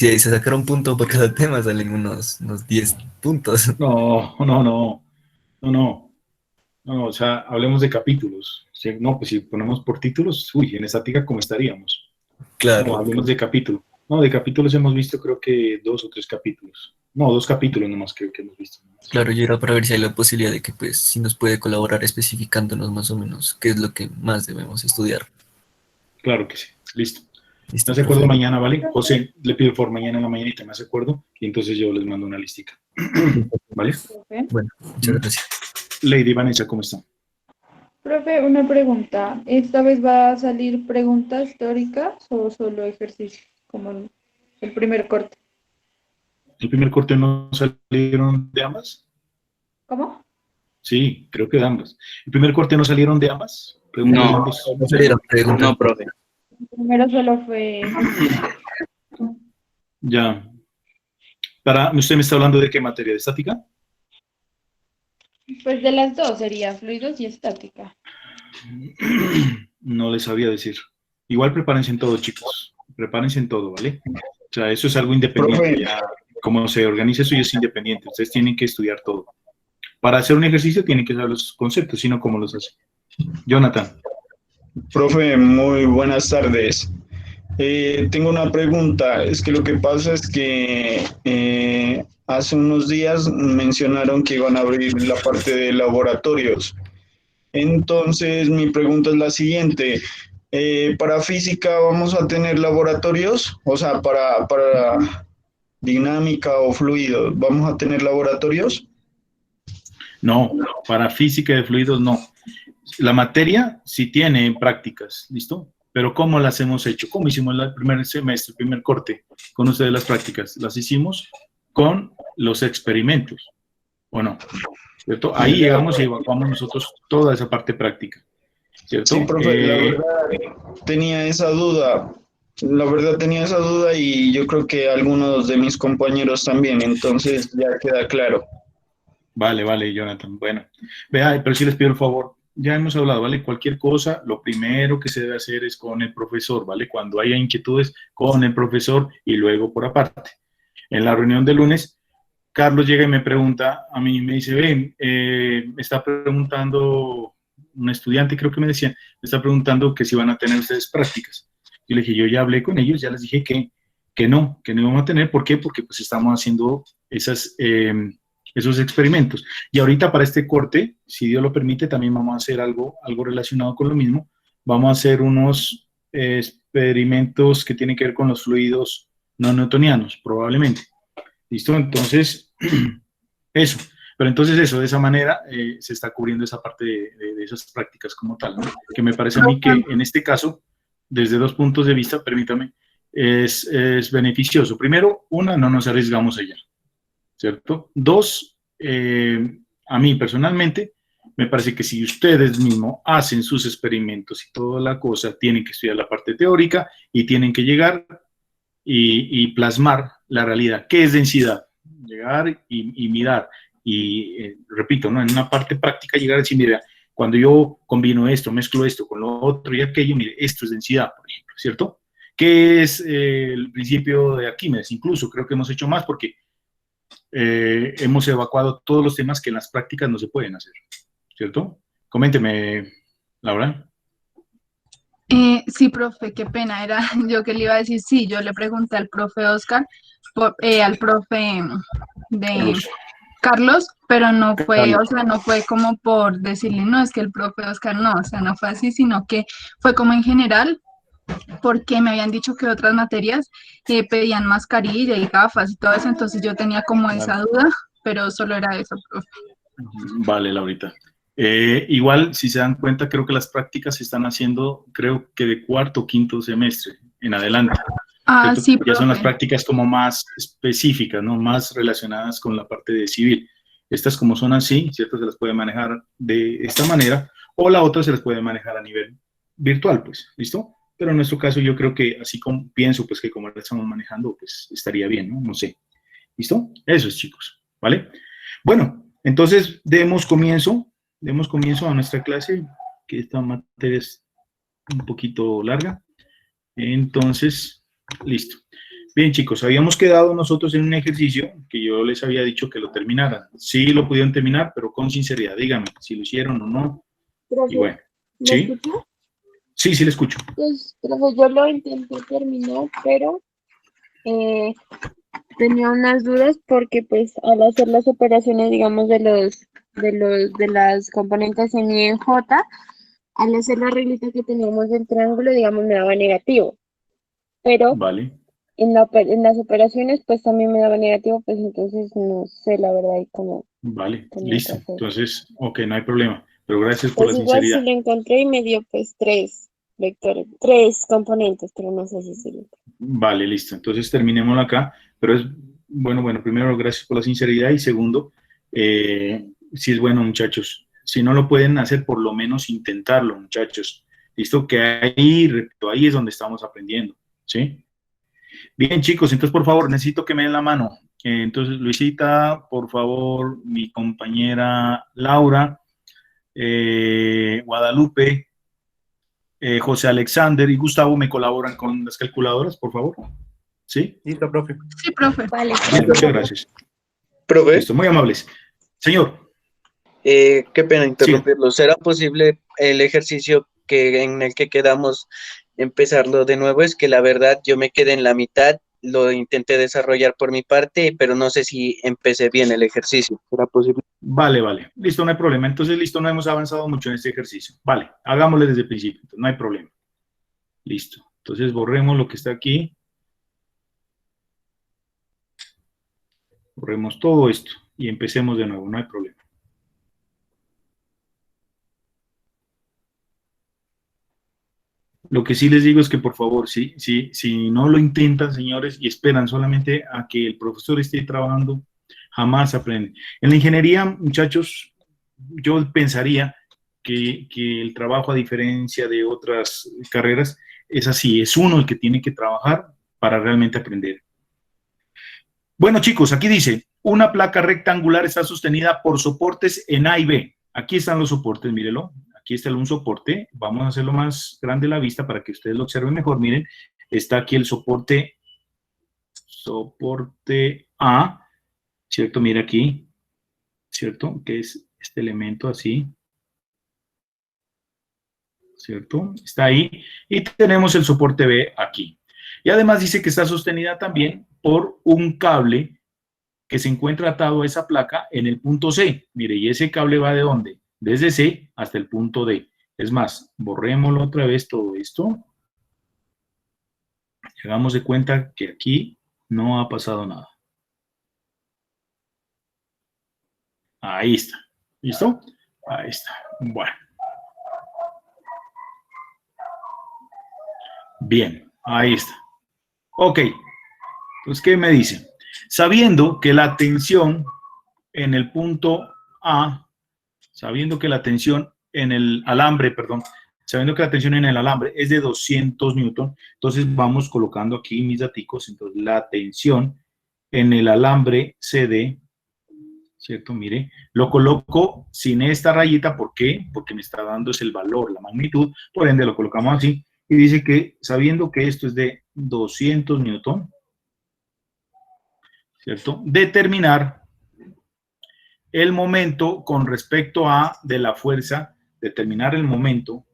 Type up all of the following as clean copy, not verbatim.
Si ahí se sacara un punto por cada tema, salen unos 10 puntos. No, no, no, no, no, no, o sea, hablemos de capítulos. No, pues si ponemos por títulos, uy, en estática, ¿cómo estaríamos? No, Claro, hablemos de capítulo. No, de capítulos hemos visto creo que 2 o 3 capítulos. No, 2 capítulos nomás creo que hemos visto. claro, yo era para ver si hay la posibilidad de que, pues, si nos puede colaborar especificándonos más o menos qué es lo que más debemos estudiar. Claro que sí, listo. Me Listo, hace acuerdo profe. mañana, ¿vale? José, le pido por mañana en la mañanita, me hace acuerdo, y entonces yo les mando una listica. Listo. ¿Vale? Profe, Bueno, muchas gracias. Lady Vanessa, ¿cómo está? Profe, una pregunta. ¿Esta vez va a salir preguntas teóricas o solo ejercicio? Como el primer corte. ¿El primer corte no salieron de ambas? ¿Cómo? Sí, creo que de ambas. ¿El primer corte no salieron de ambas? Preguntas de No, ambos. No salieron preguntas. no, profe. El primero solo fue ejercicio. Ya. ¿Usted me está hablando de qué materia? ¿De estática? Pues de las dos sería fluidos y estática. No les sabía decir. Igual prepárense en todo, chicos. Prepárense en todo, ¿vale? O sea, eso es algo independiente. Profe. Ya, como se organiza eso, ya es independiente. Ustedes tienen que estudiar todo. Para hacer un ejercicio tienen que saber los conceptos, sino cómo los hacen. Jonathan. Profe, muy buenas tardes. Tengo una pregunta. Es que lo que pasa es que hace unos días mencionaron que iban a abrir la parte de laboratorios. Entonces, mi pregunta es la siguiente. ¿Para física vamos a tener laboratorios? O sea, para dinámica o fluidos, ¿vamos a tener laboratorios? No, para física de fluidos no. La materia sí tiene prácticas, ¿listo? Pero ¿cómo las hemos hecho? ¿Cómo hicimos el primer semestre, el primer corte con ustedes las prácticas? Las hicimos con los experimentos, ¿o no? ¿Cierto? Ahí llegamos y evacuamos nosotros toda esa parte práctica, Sí, ¿cierto? profe, la verdad tenía esa duda. La verdad tenía esa duda y yo creo que algunos de mis compañeros también, entonces ya queda claro. Vale, Jonathan. Bueno, vea, pero sí les pido el favor, ya hemos hablado, ¿vale? Cualquier cosa, lo primero que se debe hacer es con el profesor, ¿vale? Cuando haya inquietudes, con el profesor y luego por aparte. En la reunión de lunes, Carlos llega y me pregunta, a mí me dice, ven, me está preguntando un estudiante, creo que me decía, me está preguntando que si van a tener ustedes prácticas. Yo le dije, yo ya hablé con ellos, ya les dije que no vamos a tener. ¿Por qué? Porque pues estamos haciendo esos experimentos. Y ahorita para este corte, si Dios lo permite, también vamos a hacer algo relacionado con lo mismo. Vamos a hacer unos experimentos que tienen que ver con los fluidos no newtonianos, probablemente. ¿Listo? Entonces, eso. Pero entonces eso, de esa manera se está cubriendo esa parte de esas prácticas como tal, ¿no? Que me parece a mí que en este caso, desde 2 puntos de vista, permítame, es beneficioso. Primero, una, no nos arriesgamos allá, ¿cierto? Dos, a mí personalmente, me parece que si ustedes mismos hacen sus experimentos y toda la cosa, tienen que estudiar la parte teórica y tienen que llegar y plasmar la realidad. ¿Qué es densidad? Llegar y mirar. Y repito, ¿no? En una parte práctica llegar a decir, mira, cuando yo combino esto, mezclo esto con lo otro y aquello, mire, esto es densidad, por ejemplo, ¿cierto? ¿Qué es el principio de Arquímedes? Incluso creo que hemos hecho más porque hemos evacuado todos los temas que en las prácticas no se pueden hacer, ¿cierto? Coménteme, Laura. Sí, profe, qué pena, era yo que le iba a decir, sí, yo le pregunté al profe Oscar, al profe de Carlos. Carlos, pero no fue, o Carlos. sea, no fue como por decirle, no, es que el profe Oscar no, o sea, no fue así, sino que fue como en general, porque me habían dicho que otras materias pedían mascarilla y gafas y todo eso, entonces yo tenía como esa duda, pero solo era eso, profe. Vale, Laurita. Igual, si se dan cuenta, creo que las prácticas se están haciendo, creo que de cuarto o quinto semestre en adelante. Ah, ¿Cierto? sí, Ya son las profe. prácticas como más específicas, ¿no? Más relacionadas con la parte de civil. Estas como son así, ¿cierto? Se las puede manejar de esta manera, o la otra se las puede manejar a nivel virtual, pues, ¿listo? Pero en nuestro caso yo creo que así como pienso, pues que como la estamos manejando, pues estaría bien, ¿no? No sé. ¿Listo? Eso es, chicos, ¿vale? Bueno, entonces demos comienzo a nuestra clase, que esta materia es un poquito larga. Entonces, listo. Bien, chicos, habíamos quedado nosotros en un ejercicio que yo les había dicho que lo terminaran. Sí lo pudieron terminar, pero con sinceridad. Díganme si lo hicieron o no. Y Profe, bueno, ¿me ¿sí? escucha? Sí, le escucho. Pues, profe, yo lo intenté terminar, pero tenía unas dudas porque pues al hacer las operaciones, digamos, de las componentes en Y en J, al hacer la reglita que teníamos del triángulo, digamos, me daba negativo. Pero Vale, en las operaciones, pues también me daba negativo, pues entonces no sé la verdad y cómo vale, tenía que listo. hacer. Entonces, ok, no hay problema. Pero gracias por Pues la igual sí sinceridad. lo encontré y me dio pues tres vectores, tres componentes, pero no sé si sí. Vale, listo. Entonces terminémoslo acá. Pero es, bueno, primero, gracias por la sinceridad. Y segundo, si es bueno, muchachos. Si no lo pueden hacer, por lo menos intentarlo, muchachos. Listo, que ahí, repito, ahí es donde estamos aprendiendo. ¿Sí? Bien, chicos, entonces por favor, necesito que me den la mano. Entonces, Luisita, por favor, mi compañera Laura, Guadalupe, José Alexander y Gustavo me colaboran con las calculadoras, por favor. ¿Sí? Listo, profe. Sí, profe. Vale, Bien, muchas gracias. Profe, Listo, muy amables. Señor, qué pena sí. interrumpirlo. ¿Será posible el ejercicio en el que quedamos empezarlo de nuevo? Es que la verdad yo me quedé en la mitad, lo intenté desarrollar por mi parte, pero no sé si empecé bien el ejercicio. ¿Será posible? Vale. Listo, no hay problema. Entonces, listo, no hemos avanzado mucho en este ejercicio. Vale, hagámosle desde el principio, entonces, no hay problema. Listo. Entonces, borremos lo que está aquí. Borremos todo esto y empecemos de nuevo, no hay problema. Lo que sí les digo es que, por favor, si no lo intentan, señores, y esperan solamente a que el profesor esté trabajando, jamás aprenden. En la ingeniería, muchachos, yo pensaría que el trabajo, a diferencia de otras carreras, es así, es uno el que tiene que trabajar para realmente aprender. Bueno, chicos, aquí dice, una placa rectangular está sostenida por soportes en A y B. Aquí están los soportes, mírelo. Aquí está un soporte. Vamos a hacerlo más grande la vista para que ustedes lo observen mejor. Miren, está aquí el soporte A, ¿cierto? Mira aquí, ¿cierto? Que es este elemento así, ¿cierto? Está ahí. Y tenemos el soporte B aquí. Y además dice que está sostenida también por un cable que se encuentra atado a esa placa en el punto C. Mire, ¿y ese cable va de dónde? Desde C hasta el punto D. Es más, borrémoslo otra vez todo esto. Hagamos de cuenta que aquí no ha pasado nada. Ahí está. ¿Listo? Ahí está. Bueno. Bien, ahí está. Ok. Entonces, ¿qué me dice? Sabiendo que la tensión en el punto A, sabiendo que la tensión en el alambre, sabiendo que la tensión en el alambre es de 200 newton, entonces vamos colocando aquí mis daticos. Entonces, la tensión en el alambre CD, ¿cierto? Mire, lo coloco sin esta rayita, ¿por qué? Porque me está dando es el valor, la magnitud, por ende lo colocamos así, y dice que sabiendo que esto es de 200 newton, ¿cierto? Determinar el momento con respecto a de la fuerza, determinar el momento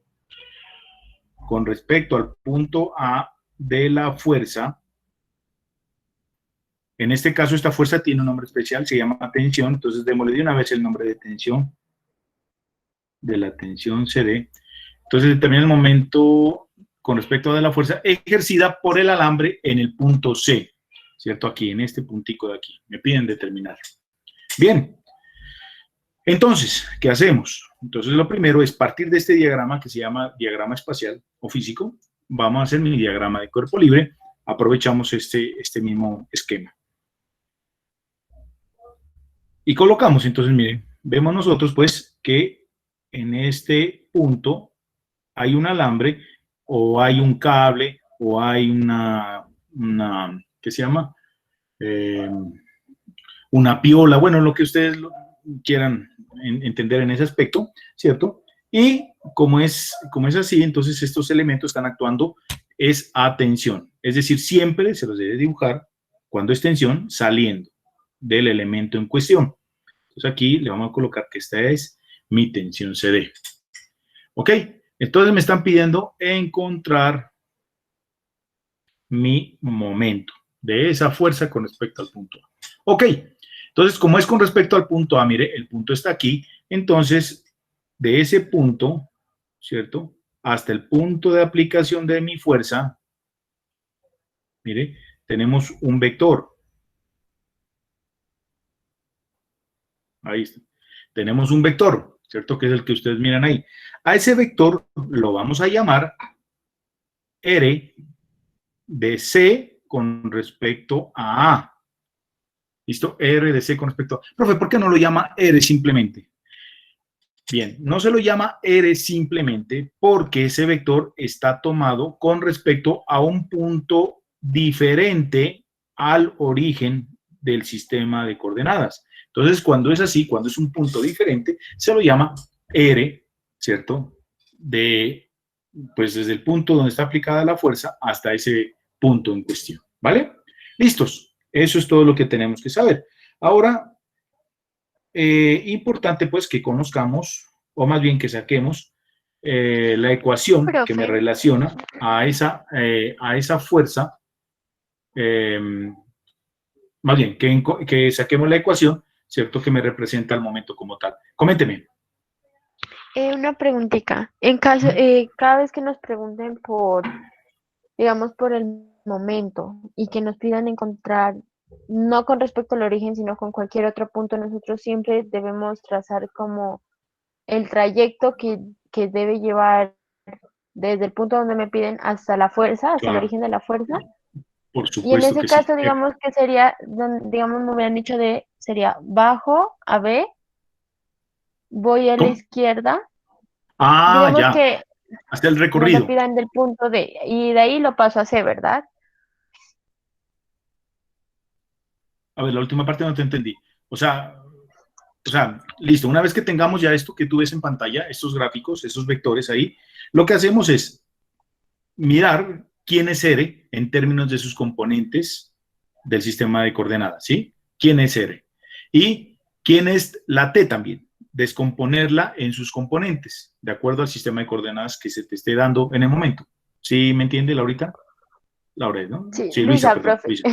con respecto al punto A de la fuerza. En este caso, esta fuerza tiene un nombre especial, se llama tensión, entonces démosle de una vez el nombre de tensión, de la tensión CD. Entonces determina el momento con respecto a de la fuerza ejercida por el alambre en el punto C, ¿cierto? Aquí, en este puntico de aquí, me piden determinar. Bien, entonces, ¿qué hacemos? Entonces lo primero es partir de este diagrama que se llama diagrama espacial o físico. Vamos a hacer mi diagrama de cuerpo libre, aprovechamos este mismo esquema. Y colocamos, entonces miren, vemos nosotros pues que en este punto hay un alambre o hay un cable o hay ¿qué se llama? Una piola, bueno, lo que ustedes quieran entender en ese aspecto, ¿cierto? Y como es así, entonces estos elementos están actuando es a tensión. Es decir, siempre se los debe dibujar cuando es tensión saliendo del elemento en cuestión. Entonces aquí le vamos a colocar que esta es mi tensión CD. ¿Ok? Entonces me están pidiendo encontrar mi momento de esa fuerza con respecto al punto A. Ok, entonces como es con respecto al punto A, mire, el punto está aquí, entonces de ese punto, ¿cierto? Hasta el punto de aplicación de mi fuerza, mire, tenemos un vector. Ahí está. Tenemos un vector, ¿cierto? Que es el que ustedes miran ahí. A ese vector lo vamos a llamar R de C con respecto a A. ¿Listo? R de C con respecto a... Profe, ¿por qué no lo llama R simplemente? Bien, no se lo llama R simplemente porque ese vector está tomado con respecto a un punto diferente al origen del sistema de coordenadas. Entonces, cuando es así, cuando es un punto diferente, se lo llama R, ¿cierto? Pues desde el punto donde está aplicada la fuerza hasta ese punto en cuestión, ¿vale? Listos. Eso es todo lo que tenemos que saber. Ahora, importante pues que conozcamos, o más bien que saquemos, la ecuación que me relaciona a esa fuerza, más bien, que saquemos la ecuación, ¿cierto? Que me representa el momento como tal. Coménteme. Una preguntita. En caso, cada vez que nos pregunten por, digamos, por el momento y que nos pidan encontrar, no con respecto al origen, sino con cualquier otro punto, nosotros siempre debemos trazar como el trayecto que debe llevar desde el punto donde me piden hasta la fuerza, hasta el Claro. origen de la fuerza. Por Y en supuesto ese que caso, sí. digamos que sería, digamos, me hubieran dicho sería bajo a B, voy a la ¿Cómo? izquierda, Ah, digamos ya. que Hasta el no me recorrido. pidan del punto D, y de ahí lo paso a C, ¿verdad? A ver, la última parte no te entendí. O sea, listo. Una vez que tengamos ya esto que tú ves en pantalla, estos gráficos, esos vectores ahí, lo que hacemos es mirar quién es R en términos de sus componentes del sistema de coordenadas, ¿sí? ¿Quién es R? Y quién es la T también. Descomponerla en sus componentes, de acuerdo al sistema de coordenadas que se te esté dando en el momento. ¿Sí me entiende, Laurita? Laura, ¿no? Sí, Sí, Luisa, Luisa, perdón, profe. Luisa.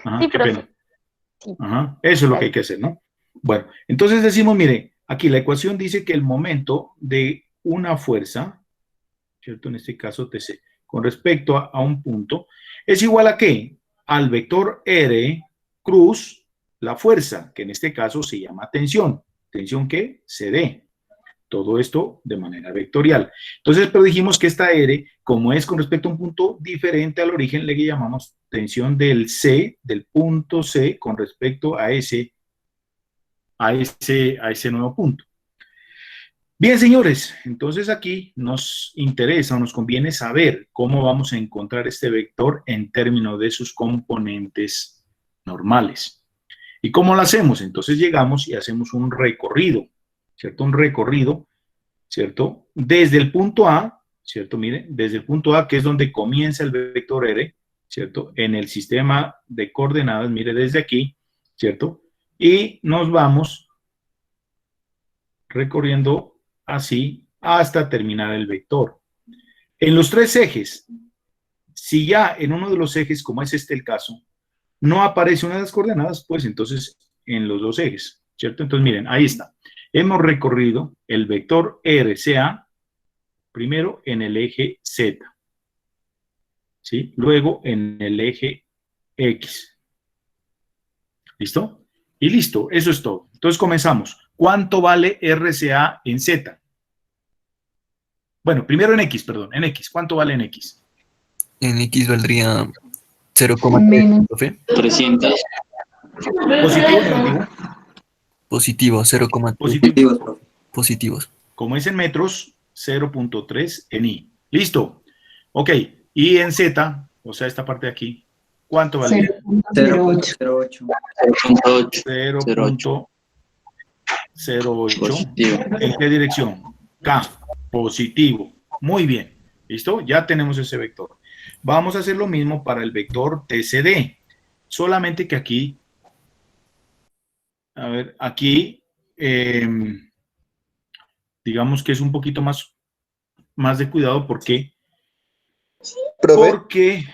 Ajá, Sí, qué profe. pena. Sí. Ajá, eso es lo que hay Dale. que hacer, ¿no? Bueno, entonces decimos, mire, aquí la ecuación dice que el momento de una fuerza, ¿cierto? En este caso TC, con respecto a un punto, es igual a ¿qué? Al vector R cruz la fuerza, que en este caso se llama tensión. ¿Tensión qué? CD. Todo esto de manera vectorial. Entonces, pero dijimos que esta R, como es con respecto a un punto diferente al origen, le llamamos tensión del C, del punto C, con respecto a ese nuevo punto. Bien, señores, entonces aquí nos interesa o nos conviene saber cómo vamos a encontrar este vector en términos de sus componentes normales. ¿Y cómo lo hacemos? Entonces llegamos y hacemos un recorrido, ¿cierto? Un recorrido, ¿cierto? Desde el punto A, ¿cierto? Miren, desde el punto A, que es donde comienza el vector R, ¿cierto? En el sistema de coordenadas, mire, desde aquí, ¿cierto? Y nos vamos recorriendo así hasta terminar el vector. En los tres ejes, si ya en uno de los ejes, como es este el caso, no aparece una de las coordenadas, pues entonces en los dos ejes, ¿cierto? Entonces miren, ahí está. Hemos recorrido el vector RCA primero en el eje Z, ¿sí? Luego en el eje X. ¿Listo? Y listo, eso es todo. Entonces comenzamos. ¿Cuánto vale RCA en Z? Bueno, primero en X, perdón, en X. ¿Cuánto vale en X? En X valdría 0,3, Menos. profe. 300. ¿Positivo, negativo? Positivo, 0,3 Positivo. positivos. Como es en metros, 0.3 en I. Listo. Ok. Y en Z, o sea, esta parte de aquí, ¿cuánto vale? 0.08. 0.08. Positivo. ¿En qué dirección? K. Positivo. Muy bien. ¿Listo? Ya tenemos ese vector. Vamos a hacer lo mismo para el vector TCD, solamente que aquí, a ver, aquí, digamos que es un poquito más de cuidado, porque Profe, porque,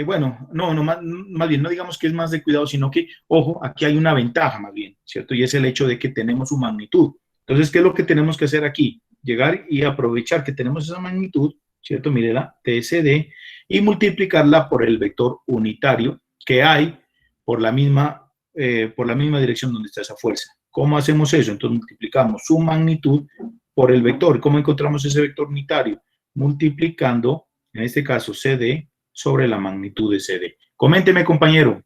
bueno, no, más bien, no digamos que es más de cuidado, sino que, ojo, aquí hay una ventaja más bien, ¿cierto? Y es el hecho de que tenemos su magnitud. Entonces, ¿qué es lo que tenemos que hacer aquí? Llegar y aprovechar que tenemos esa magnitud, ¿cierto? Mírela, TSD, y multiplicarla por el vector unitario que hay por la misma dirección donde está esa fuerza. ¿Cómo hacemos eso? Entonces, multiplicamos su magnitud por el vector. ¿Cómo encontramos ese vector unitario? Multiplicando, en este caso, CD sobre la magnitud de CD. Coménteme, compañero.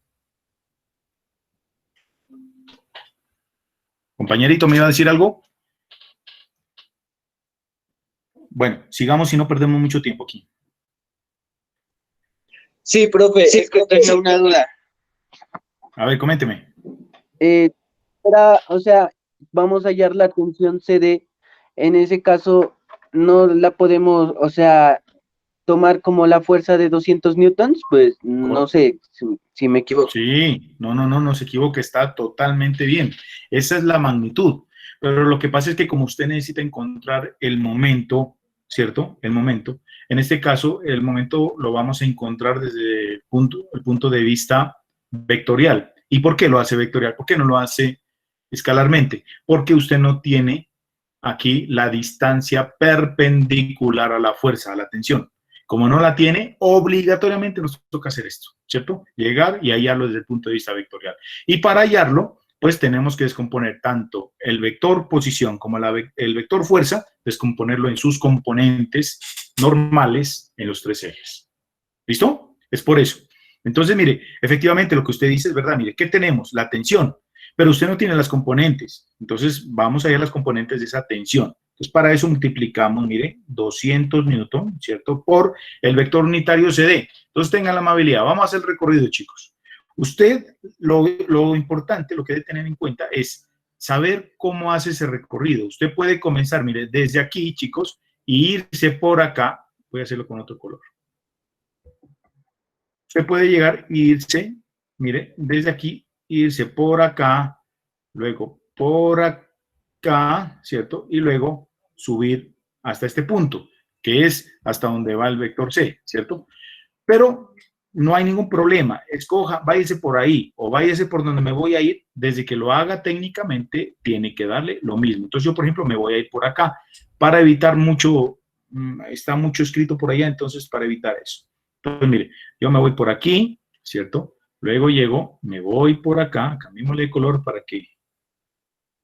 Compañerito, ¿me iba a decir algo? Bueno, sigamos y no perdemos mucho tiempo aquí. sí, profe, es que tengo una duda. A ver, coménteme. O sea, vamos a hallar la tensión CD. En ese caso, no la podemos, o sea, tomar como la fuerza de 200 newtons, pues no sé si me equivoco. Sí, no se equivoque, está totalmente bien. Esa es la magnitud. Pero lo que pasa es que como usted necesita encontrar el momento, ¿cierto? El momento. En este caso, el momento lo vamos a encontrar desde el punto de vista vectorial. ¿Y por qué lo hace vectorial? ¿Por qué no lo hace escalarmente? Porque usted no tiene aquí la distancia perpendicular a la fuerza, a la tensión. Como no la tiene, obligatoriamente nos toca hacer esto, ¿cierto? Llegar y hallarlo desde el punto de vista vectorial. Y para hallarlo, pues tenemos que descomponer tanto el vector posición como el vector fuerza, descomponerlo en sus componentes normales en los tres ejes. ¿Listo? Es por eso. Entonces, mire, efectivamente lo que usted dice es verdad. Mire, ¿qué tenemos? La tensión, pero usted no tiene las componentes. Entonces, vamos a hallar las componentes de esa tensión. Entonces, para eso multiplicamos, mire, 200 newton, ¿cierto? Por el vector unitario CD. Entonces, tengan la amabilidad. Vamos a hacer el recorrido, chicos. Usted, lo importante, lo que debe tener en cuenta es saber cómo hace ese recorrido. Usted puede comenzar, mire, desde aquí, chicos, y irse por acá. Voy a hacerlo con otro color. Usted puede llegar e irse, mire, desde aquí, irse por acá, luego por acá, ¿cierto? Y luego subir hasta este punto, que es hasta donde va el vector C, ¿cierto? Pero no hay ningún problema. Escoja, váyase por ahí o váyase por donde me voy a ir. Desde que lo haga técnicamente, tiene que darle lo mismo. Entonces yo, por ejemplo, me voy a ir por acá para evitar mucho, está mucho escrito por allá, entonces para evitar eso. Entonces, mire, yo me voy por aquí, ¿cierto? Luego llego, me voy por acá, cambiémosle de color para que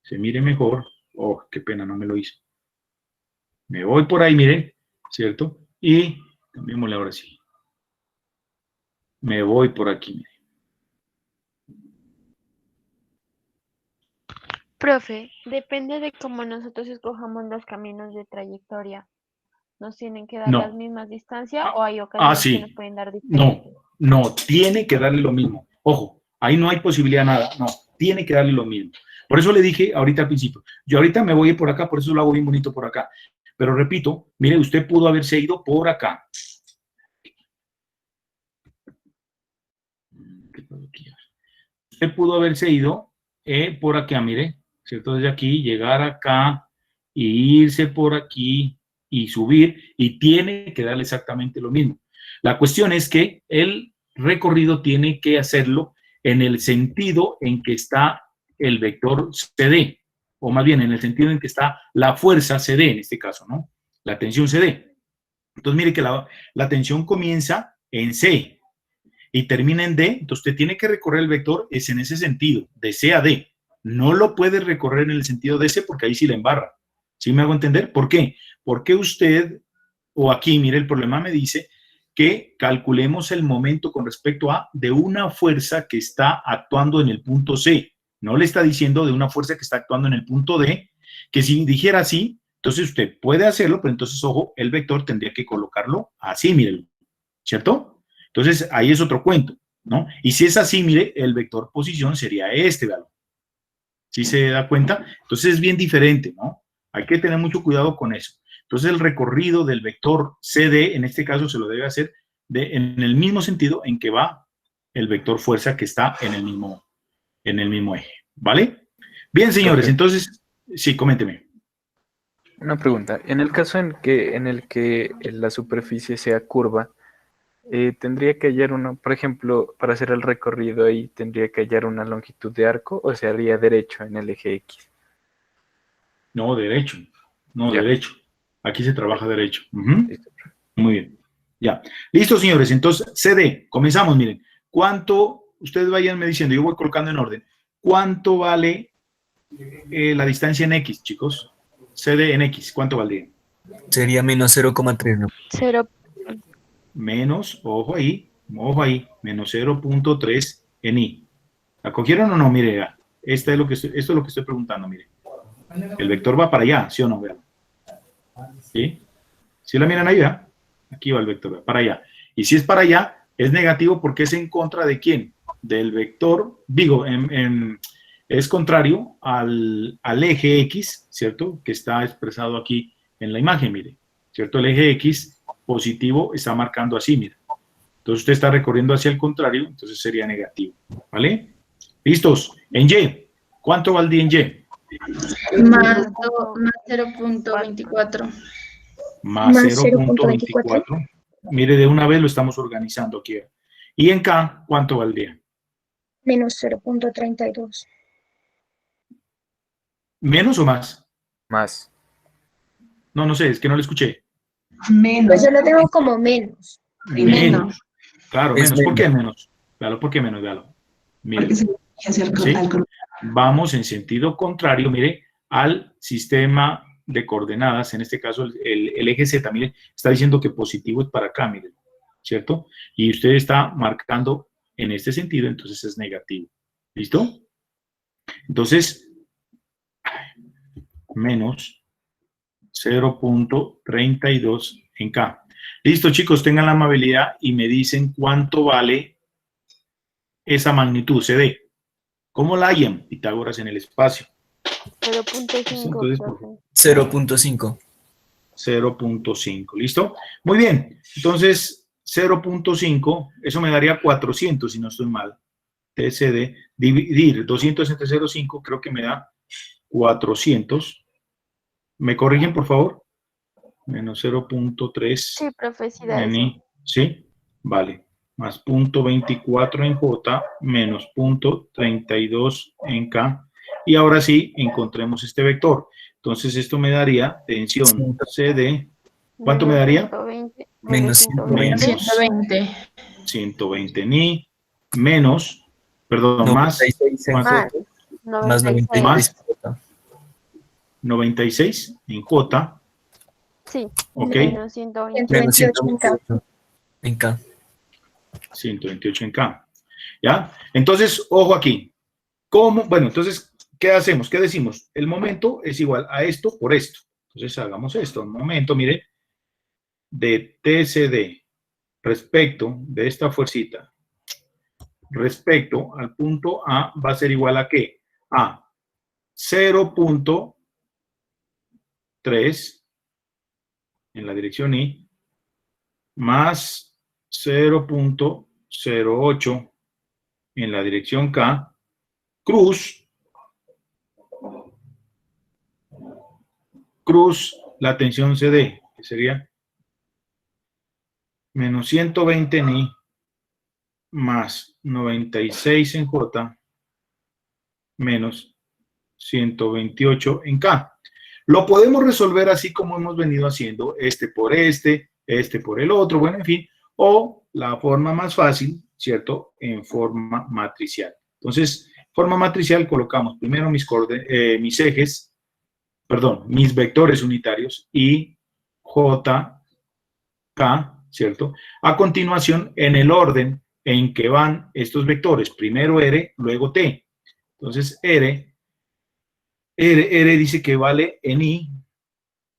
se mire mejor. Oh, qué pena, no me lo hice. Me voy por ahí, miren, ¿cierto? Y cambiémosle ahora sí. Me voy por aquí, miren. Profe, depende de cómo nosotros escojamos los caminos de trayectoria. ¿Nos tienen que dar las No. mismas distancias o hay ocasiones que nos Sí. pueden dar diferentes? No, tiene que darle lo mismo. Ojo, ahí no hay posibilidad de nada. No, tiene que darle lo mismo. Por eso le dije ahorita al principio, yo ahorita me voy a ir por acá, por eso lo hago bien bonito por acá. Pero repito, mire, usted pudo haberse ido por acá. Usted pudo haberse ido por acá, mire, ¿cierto? Desde aquí, llegar acá, y irse por aquí y subir, y tiene que darle exactamente lo mismo. La cuestión es que el recorrido tiene que hacerlo en el sentido en que está el vector CD, o más bien en el sentido en que está la fuerza CD en este caso, ¿no? La tensión CD. Entonces, mire que la tensión comienza en C y termina en D, entonces usted tiene que recorrer el vector es en ese sentido, de C a D. No lo puede recorrer en el sentido de C porque ahí sí le embarra. ¿Sí me hago entender? ¿Por qué? Porque usted, o aquí, mire, el problema me dice que calculemos el momento con respecto a de una fuerza que está actuando en el punto C. No le está diciendo de una fuerza que está actuando en el punto D, que si dijera así, entonces usted puede hacerlo, pero entonces, ojo, el vector tendría que colocarlo así, mírelo, ¿cierto? Entonces, ahí es otro cuento, ¿no? Y si es así, mire, el vector posición sería este valor. ¿Sí se da cuenta? Entonces es bien diferente, ¿no? Hay que tener mucho cuidado con eso. Entonces el recorrido del vector CD, en este caso, se lo debe hacer en el mismo sentido en que va el vector fuerza que está en el mismo eje, ¿vale? Bien, señores, entonces, sí, coménteme. Una pregunta. En el caso en el que la superficie sea curva, tendría que hallar uno, por ejemplo, para hacer el recorrido ahí, tendría que hallar una longitud de arco o se haría derecho en el eje X. No, derecho. No, Ya. derecho. Aquí se trabaja derecho. Ujú. Listo. Muy bien. Ya. Listo, señores. Entonces, CD. Comenzamos, miren. ¿Cuánto? Ustedes vayanme diciendo, yo voy colocando en orden. ¿Cuánto vale la distancia en X, chicos? CD en X, ¿cuánto valdría? Sería menos 0,3, ¿no? 0. Menos, ojo ahí, menos 0.3 en Y. ¿La cogieron o no? Mire, vea, esto es lo que estoy preguntando, mire. El vector va para allá, ¿sí o no? Vean. ¿Sí? ¿Sí la miran ahí, vea? Aquí va el vector, vea, para allá. Y si es para allá, es negativo porque es en contra de quién? Del vector, digo, es contrario al eje X, ¿cierto? Que está expresado aquí en la imagen, mire. ¿Cierto? El eje X positivo está marcando así, mira. Entonces usted está recorriendo hacia el contrario, entonces sería negativo, ¿vale? ¿Listos? En Y, ¿cuánto valdría en Y? Más 0.24. Más 0.24. Mire, de una vez lo estamos organizando aquí. Y en K, ¿cuánto valdría? Menos 0.32. ¿Menos o más? Más. No sé, es que no lo escuché. Pues yo lo tengo como menos. Menos. Claro, Es menos. ¿Por qué menos. menos? Véalo, ¿por qué menos? Véalo. Mire. ¿Sí? Vamos en sentido contrario, mire, al sistema de coordenadas. En este caso, el eje Z, mire, está diciendo que positivo es para acá, mire, ¿cierto? Y usted está marcando en este sentido, entonces es negativo. ¿Listo? Entonces, menos 0.32 en K. Listo, chicos, tengan la amabilidad y me dicen cuánto vale esa magnitud, CD. ¿Cómo la hallan? Pitágoras en el espacio. 0.5. 0.5. 0.5, ¿listo? Muy bien, entonces 0.5, eso me daría 400 si no estoy mal. TCD, dividir 200 entre 0.5, creo que me da 400. ¿Me corrigen, por favor? Menos 0.3 Sí, profe, sí da en eso. I, ¿sí? Vale. Más 0.24 en J, menos 0.32 en K. Y ahora sí, encontremos este vector. Entonces, esto me daría tensión CD. ¿Cuánto me daría? 120. Menos 120. 120. 120 en I, menos, perdón, más, 96 en ¿cuánto? Más Más 96. 96. 96 en J, Sí. ¿ok? Menos 120. Menos 128 128 en K. 128 en K. ¿Ya? Entonces, ojo aquí. ¿Cómo? Bueno, entonces, ¿qué hacemos? ¿Qué decimos? El momento es igual a esto por esto. Entonces, hagamos esto. El momento, mire, de TCD respecto de esta fuercita respecto al punto A va a ser igual a ¿qué? A 0.3 en la dirección I más 0.08 en la dirección K cruz la tensión CD, que sería menos 120 en I más 96 en J menos 128 en K. Lo podemos resolver así como hemos venido haciendo, este por este por el otro, bueno, en fin, o la forma más fácil, ¿cierto? En forma matricial. Entonces, forma matricial colocamos primero mis ejes, perdón, mis vectores unitarios I, J, K, ¿cierto? A continuación, en el orden en que van estos vectores, primero R, luego T. Entonces, R dice que vale en I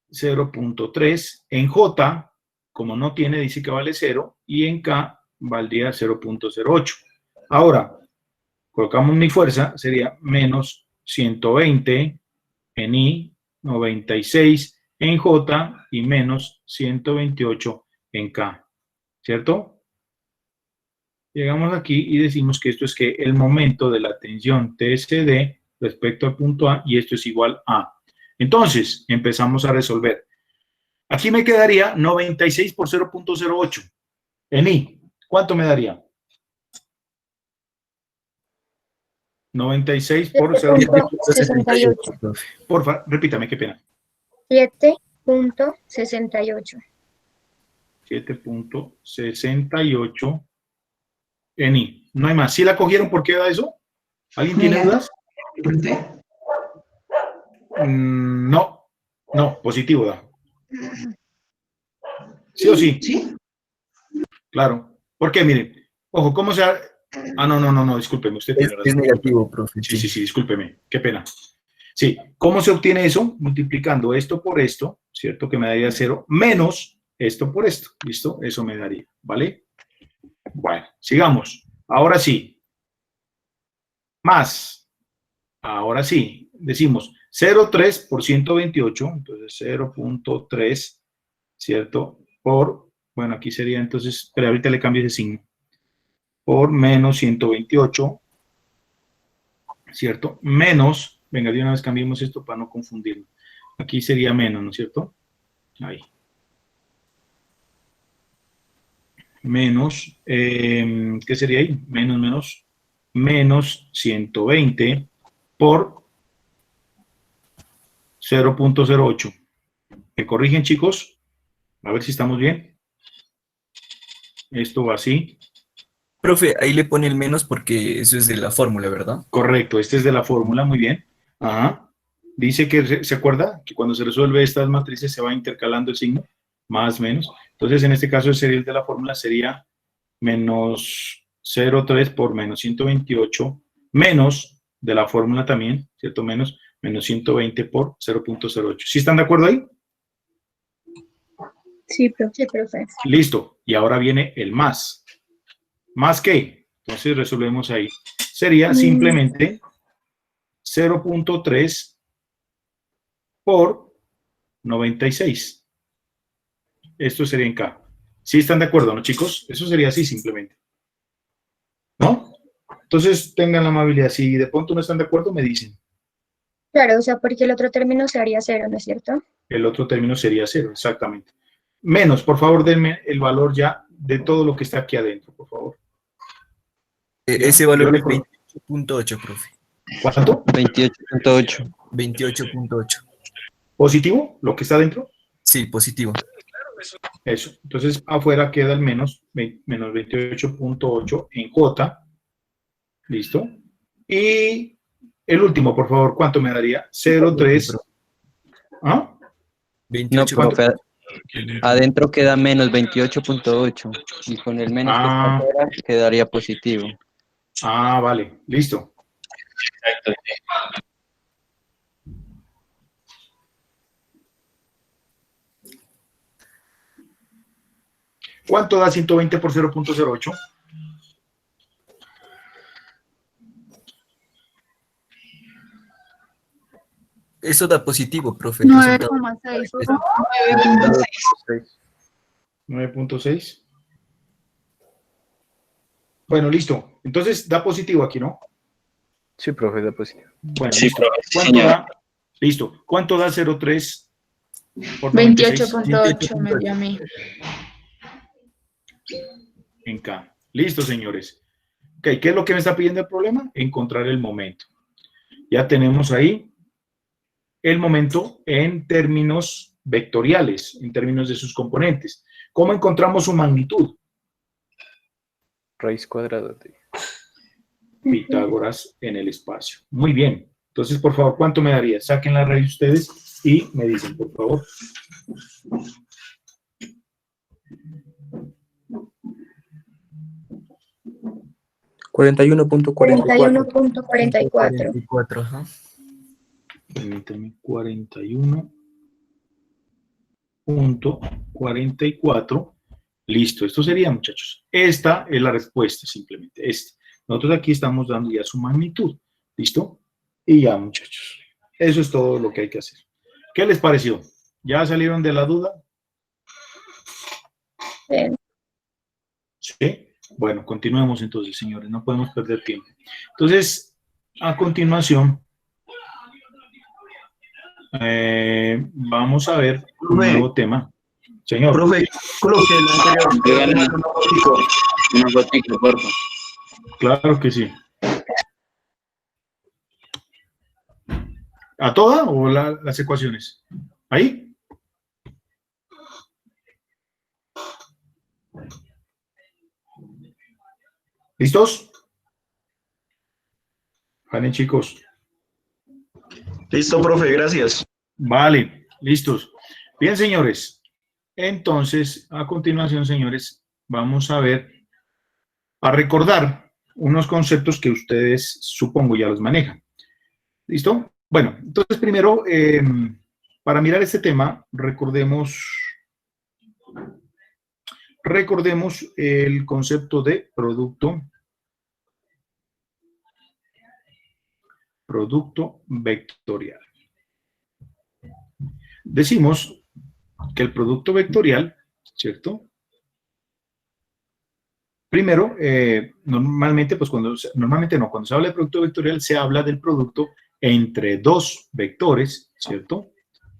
0.3, en J, como no tiene, dice que vale 0, y en K valdría 0.08. Ahora, colocamos mi fuerza, sería menos 120 en I, 96 en J y menos 128 en K, ¿cierto? llegamos aquí y decimos que esto es que el momento de la tensión TSD respecto al punto A y esto es igual a. Entonces, empezamos a resolver. Aquí me quedaría 96 por 0.08. En I, ¿cuánto me daría? 96 por 7.68. Porfa, repítame, qué pena. 7.68. 7.68 en I. No hay más. ¿Sí la cogieron? ¿Por qué da eso? ¿Alguien tiene dudas? No. No, positivo da. ¿Sí o sí? Sí. Claro. ¿Por qué? Miren. Ojo, ¿cómo se ha... Ah, no, discúlpeme, usted tiene razón. Es negativo, profe. Sí, discúlpeme, qué pena. Sí, ¿cómo se obtiene eso? Multiplicando esto por esto, ¿cierto? Que me daría 0, menos esto por esto, ¿listo? Eso me daría, ¿vale? Bueno, sigamos. Ahora sí. Más. Ahora sí, decimos 0,3 por 128, entonces 0.3, ¿cierto? Por, bueno, aquí sería entonces, pero ahorita le cambio ese signo. Por menos 128, ¿cierto? Menos, venga, de una vez cambiemos esto para no confundirlo. Aquí sería menos, ¿no es cierto? Ahí. Menos, ¿qué sería ahí? Menos 120 por 0.08. ¿Me corrigen, chicos? A ver si estamos bien. Esto va así. Profe, ahí le pone el menos porque eso es de la fórmula, ¿verdad? Correcto, este es de la fórmula, muy bien. Ajá. Dice que, ¿se acuerda? Que cuando se resuelve estas matrices se va intercalando el signo, más, menos. Entonces, en este caso, el de la fórmula sería menos 0,3 por menos 128, menos de la fórmula también, ¿cierto? Menos 120 por 0.08. ¿Sí están de acuerdo ahí? Sí, profe. Listo. Y ahora viene el más. ¿Más qué? Entonces resolvemos ahí. Sería simplemente 0.3 por 96. Esto sería en K. ¿Sí están de acuerdo, no, chicos? Eso sería así simplemente. ¿No? Entonces tengan la amabilidad. Si de pronto no están de acuerdo, me dicen. Claro, o sea, porque el otro término se haría 0, ¿no es cierto? El otro término sería 0, exactamente. Menos, por favor, denme el valor ya de todo lo que está aquí adentro, por favor. Ese valor es 28.8, profe. ¿Cuánto? 28.8. 28.8. ¿Positivo? ¿Lo que está adentro? Sí, positivo. Eso. Entonces, afuera queda el menos 28.8 en J. ¿Listo? Y el último, por favor, ¿cuánto me daría? 0,3. ¿Ah? 28. No, profe, adentro queda menos 28.8 y con el menos que está afuera quedaría positivo. Ah, vale, listo. ¿Cuánto da 120 por 0.08? Eso da positivo, profe. 9,6. 9.6. Bueno, listo. Entonces da positivo aquí, ¿no? Sí, profe, da positivo. Bueno, sí, listo. profe, ¿Cuánto da? Listo. ¿Cuánto da 0.3 por 96? 28.8 me dio a mí. En K. Listo, señores. Ok, ¿qué es lo que me está pidiendo el problema? Encontrar el momento. Ya tenemos ahí el momento en términos vectoriales, en términos de sus componentes. ¿Cómo encontramos su magnitud? Raíz cuadrada de... Pitágoras en el espacio. Muy bien. Entonces, por favor, ¿cuánto me daría? Saquen la raíz ustedes y me dicen, por favor. $41.44. Permítame, 41.44. Listo, esto sería, muchachos. Esta es la respuesta, simplemente. Nosotros aquí estamos dando ya su magnitud. ¿Listo? Y ya, muchachos. Eso es todo lo que hay que hacer. ¿Qué les pareció? ¿Ya salieron de la duda? Bien. ¿Sí? Bueno, continuemos entonces, señores, no podemos perder tiempo. Entonces, a continuación, vamos a ver un nuevo tema. Señor. Profe, coloque el anterior. Una gotica, por favor. Claro que sí. ¿A toda o las ecuaciones? ¿Ahí? ¿Listos? Vale, chicos. Listo, profe, gracias. Vale, listos. Bien, señores. Entonces, a continuación, señores, vamos a recordar unos conceptos que ustedes, supongo, ya los manejan. ¿Listo? Bueno, entonces primero, para mirar este tema, recordemos el concepto de producto vectorial. Decimos que el producto vectorial, ¿cierto? Primero, normalmente cuando se habla de producto vectorial, se habla del producto entre dos vectores, ¿cierto?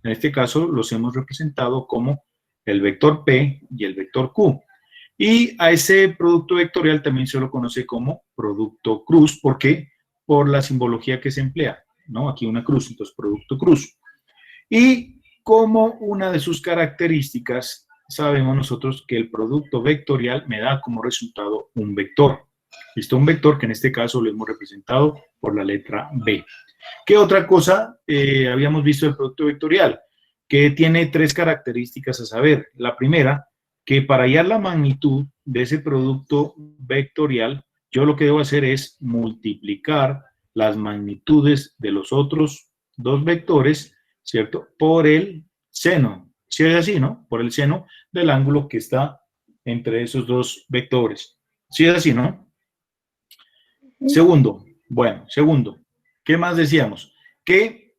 En este caso los hemos representado como el vector P y el vector Q. Y a ese producto vectorial también se lo conoce como producto cruz. ¿Por qué? Por la simbología que se emplea, ¿no? Aquí una cruz, entonces producto cruz. Y como una de sus características, sabemos nosotros que el producto vectorial me da como resultado un vector. ¿Listo? Un vector que en este caso lo hemos representado por la letra B. ¿Qué otra cosa habíamos visto del producto vectorial? Que tiene tres características a saber. La primera, que para hallar la magnitud de ese producto vectorial, yo lo que debo hacer es multiplicar las magnitudes de los otros dos vectores, ¿cierto? Por el seno. Si es así, ¿no? Por el seno del ángulo que está entre esos dos vectores. Si es así, ¿no? Segundo, ¿qué más decíamos? Que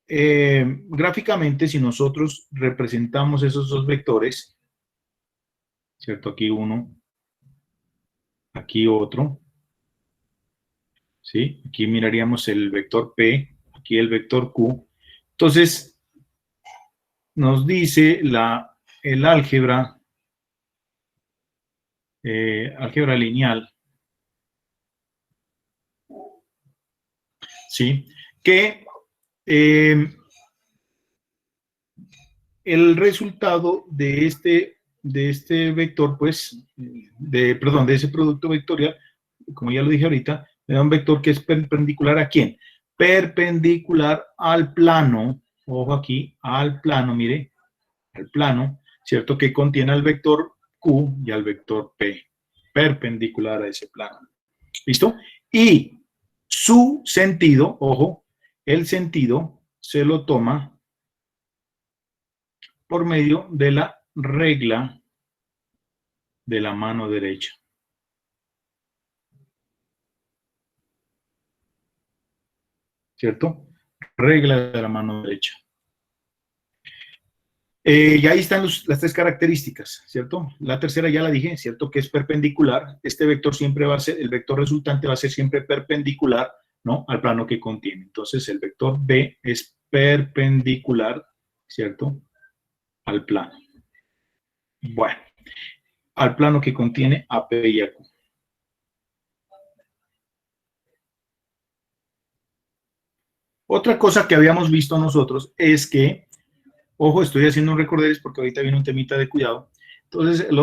gráficamente, si nosotros representamos esos dos vectores, ¿cierto? Aquí uno, aquí otro, ¿sí? Aquí miraríamos el vector P, aquí el vector Q. Entonces, nos dice el álgebra lineal, ¿sí? Que el resultado de este vector, pues, de ese producto vectorial, como ya lo dije ahorita, me da un vector que es perpendicular ¿a quién? Perpendicular al plano, ojo aquí, al plano, mire, al plano, ¿cierto? Que contiene al vector Q y al vector P, perpendicular a ese plano. ¿Listo? Y su sentido, ojo, el sentido se lo toma por medio de la regla de la mano derecha. ¿Cierto? Regla de la mano derecha. Y ahí están las tres características, ¿cierto? La tercera ya la dije, ¿cierto? Que es perpendicular. Este vector siempre va a ser, el vector resultante va a ser siempre perpendicular, ¿no? Al plano que contiene. Entonces, el vector B es perpendicular, ¿cierto? Al plano. Bueno, al plano que contiene a P y a Q. Otra cosa que habíamos visto nosotros es que, ojo, estoy haciendo un recorderis porque ahorita viene un temita de cuidado. Entonces, la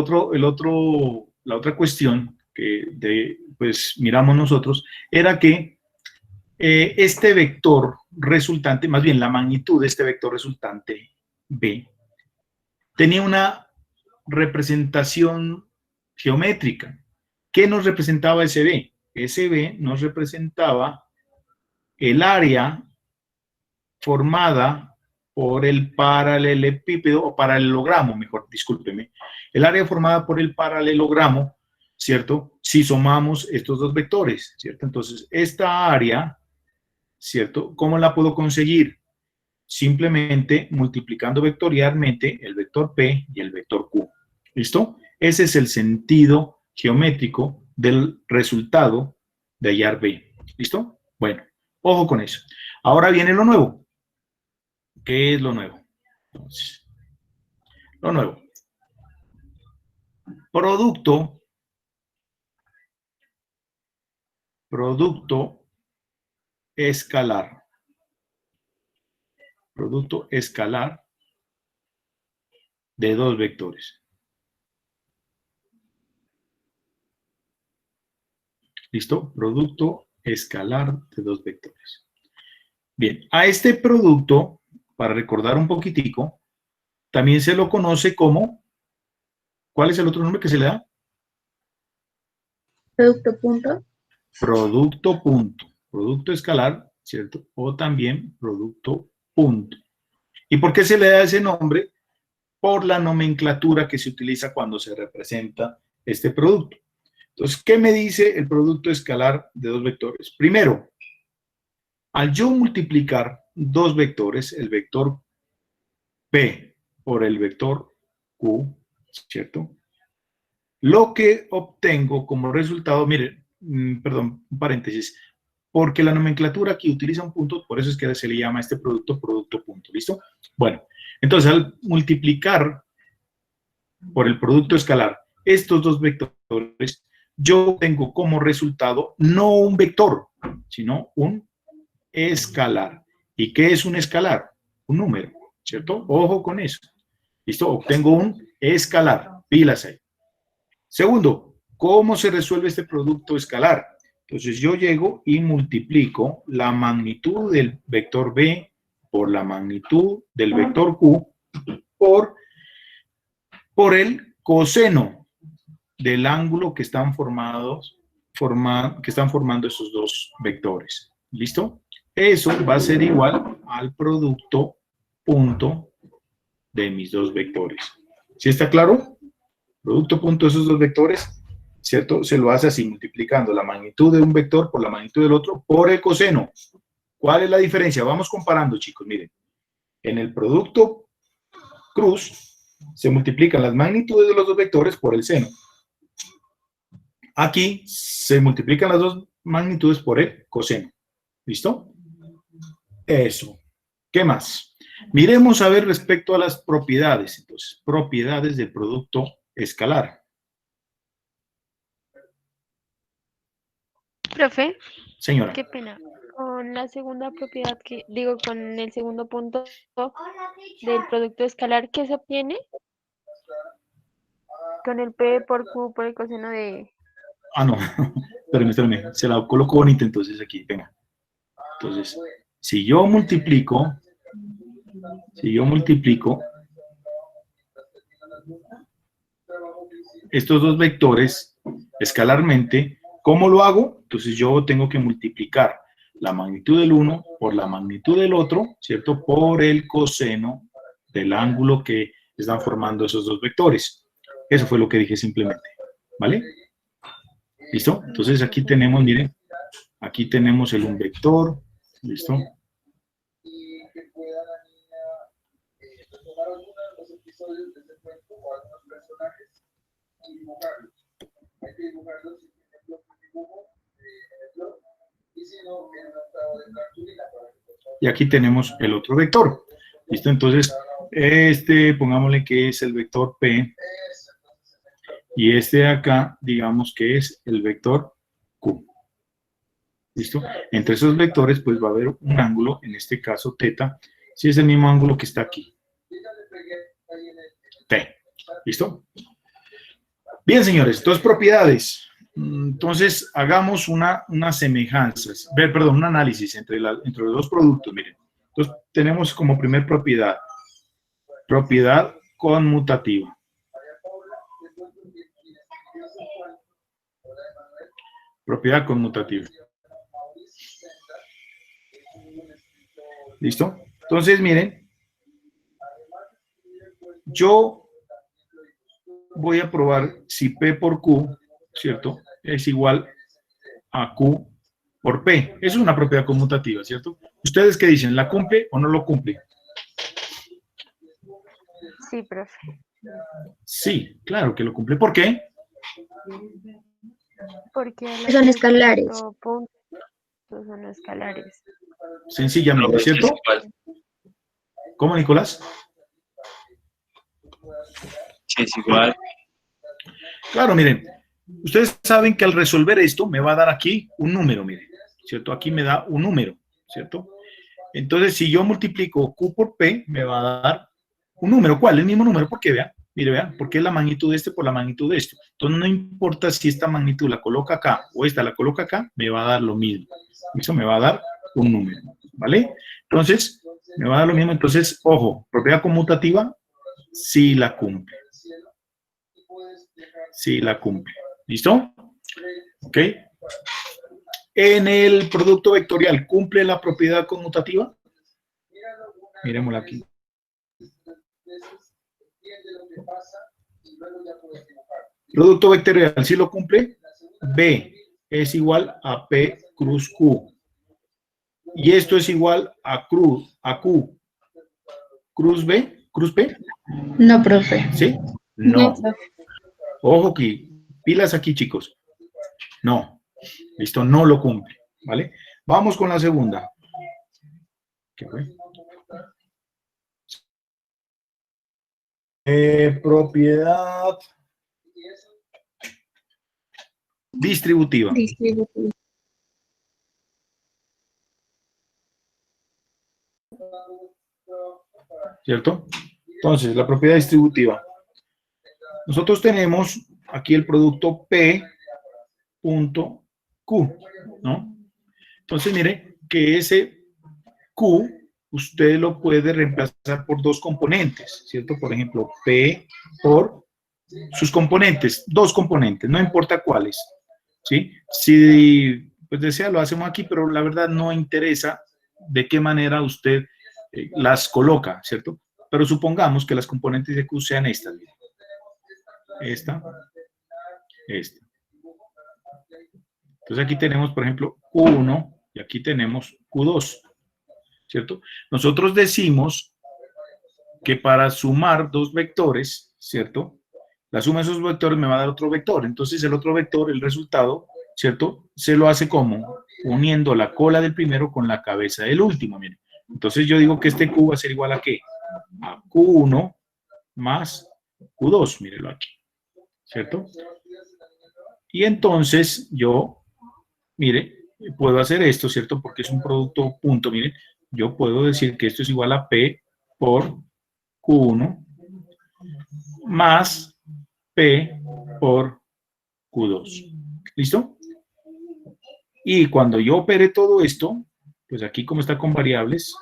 otra cuestión que pues miramos nosotros era que este vector resultante, más bien la magnitud de este vector resultante B, tenía una representación geométrica. ¿Qué nos representaba ese B? Ese B nos representaba el área formada por el paralelepípedo, o paralelogramo, mejor, discúlpeme, el área formada por el paralelogramo, ¿cierto? Si sumamos estos dos vectores, ¿cierto? Entonces, esta área, ¿cierto? ¿Cómo la puedo conseguir? Simplemente multiplicando vectorialmente el vector P y el vector Q. ¿Listo? Ese es el sentido geométrico del resultado de hallar B. ¿Listo? Bueno, ojo con eso. Ahora viene lo nuevo. ¿Qué es lo nuevo? Entonces, lo nuevo. Producto escalar. Producto escalar de dos vectores. ¿Listo? Producto escalar de dos vectores. Bien, a este producto, para recordar un poquitico, también se lo conoce como, ¿cuál es el otro nombre que se le da? Producto punto. Producto punto. Producto escalar, ¿cierto? O también producto punto. ¿Y por qué se le da ese nombre? Por la nomenclatura que se utiliza cuando se representa este producto. Entonces, ¿qué me dice el producto escalar de dos vectores? Primero, al yo multiplicar dos vectores, el vector P por el vector Q, ¿cierto? Lo que obtengo como resultado, miren, perdón, un paréntesis, porque la nomenclatura aquí utiliza un punto, por eso es que se le llama este producto punto, ¿listo? Bueno, entonces al multiplicar por el producto escalar estos dos vectores, yo tengo como resultado no un vector, sino un escalar. ¿Y qué es un escalar? Un número, ¿cierto? Ojo con eso. ¿Listo? Obtengo un escalar. Pilas ahí. Segundo, ¿cómo se resuelve este producto escalar? Entonces yo llego y multiplico la magnitud del vector B por la magnitud del vector Q por el coseno del ángulo que están formando esos dos vectores. ¿Listo? Eso va a ser igual al producto punto de mis dos vectores. ¿Sí está claro? Producto punto de esos dos vectores, ¿cierto? Se lo hace así, multiplicando la magnitud de un vector por la magnitud del otro por el coseno. ¿Cuál es la diferencia? Vamos comparando, chicos, miren. En el producto cruz se multiplican las magnitudes de los dos vectores por el seno. Aquí se multiplican las dos magnitudes por el coseno. ¿Listo? Eso. ¿Qué más? Miremos a ver respecto a las propiedades. Entonces, propiedades del producto escalar. Profe, Señora. qué pena. Con la segunda propiedad que digo, con el segundo punto del producto escalar, ¿qué se obtiene? Con el P por Q por el coseno de... Ah, no. Espérenme. Se la coloco bonita entonces aquí. Venga. Entonces, si yo multiplico estos dos vectores escalarmente, ¿cómo lo hago? Entonces yo tengo que multiplicar la magnitud del uno por la magnitud del otro, ¿cierto? Por el coseno del ángulo que están formando esos dos vectores. Eso fue lo que dije simplemente, ¿vale? ¿Listo? Entonces aquí tenemos, miren, aquí tenemos un vector, ¿listo? Y aquí tenemos el otro vector. ¿Listo? Entonces, pongámosle que es el vector P. Y este de acá, digamos que es el vector Q. ¿Listo? Entre esos vectores, pues va a haber un ángulo, en este caso teta, si es el mismo ángulo que está aquí. T. ¿Listo? Bien, señores, dos propiedades. Entonces, hagamos una semejanza, perdón, un análisis entre los dos productos. Miren, entonces tenemos como primer propiedad conmutativa. Propiedad conmutativa. ¿Listo? Entonces, miren, yo voy a probar si P por Q, ¿cierto? Es igual a Q por P. Es una propiedad conmutativa, ¿cierto? ¿Ustedes qué dicen? ¿La cumple o no lo cumple? Sí, profe. Sí, claro que lo cumple. ¿Por qué? Porque Son escalares. puntos son escalares. Sencillamente, ¿cierto? ¿Cómo, Nicolás? Sí, es igual. Claro, miren, ustedes saben que al resolver esto me va a dar aquí un número, miren, ¿cierto? Aquí me da un número, ¿cierto? Entonces, si yo multiplico Q por P, me va a dar un número. ¿Cuál? El mismo número, porque vean, mire, vean, porque es la magnitud de este por la magnitud de esto. Entonces, no importa si esta magnitud la coloca acá o esta la coloca acá, me va a dar lo mismo. Eso me va a dar un número, ¿vale? Entonces, me va a dar lo mismo. Entonces, ojo, propiedad conmutativa, sí la cumple. Sí la cumple. ¿Listo? ¿Ok? En el producto vectorial, ¿cumple la propiedad conmutativa? Miremosla aquí. Producto vectorial, ¿sí lo cumple? B es igual a P cruz Q. Y esto es igual a Q. ¿Cruz B? ¿Cruz P? No, profe. ¿Sí? No. Ojo aquí, pilas aquí, chicos. No. Listo, no lo cumple. ¿Vale? Vamos con la segunda. ¿Qué fue? Propiedad distributiva. ¿Cierto? Entonces, la propiedad distributiva. Nosotros tenemos aquí el producto P punto Q, ¿no? Entonces, mire que ese Q usted lo puede reemplazar por dos componentes, ¿cierto? Por ejemplo, P por sus componentes, dos componentes, no importa cuáles, ¿sí? Si pues desea, lo hacemos aquí, pero la verdad no interesa de qué manera usted las coloca, ¿cierto? Pero supongamos que las componentes de Q sean estas, miren. Esta. Entonces aquí tenemos, por ejemplo, Q1 y aquí tenemos Q2, ¿cierto? Nosotros decimos que para sumar dos vectores, ¿cierto? La suma de esos vectores me va a dar otro vector. Entonces el otro vector, el resultado, ¿cierto? Se lo hace como uniendo la cola del primero con la cabeza del último, miren. Entonces yo digo que este Q va a ser igual a ¿qué? A Q1 más Q2, mírenlo aquí, ¿cierto? Y entonces yo, mire, puedo hacer esto, ¿cierto? Porque es un producto punto, miren, yo puedo decir que esto es igual a P por Q1 más P por Q2. ¿Listo? Y cuando yo opere todo esto, pues aquí como está con variables,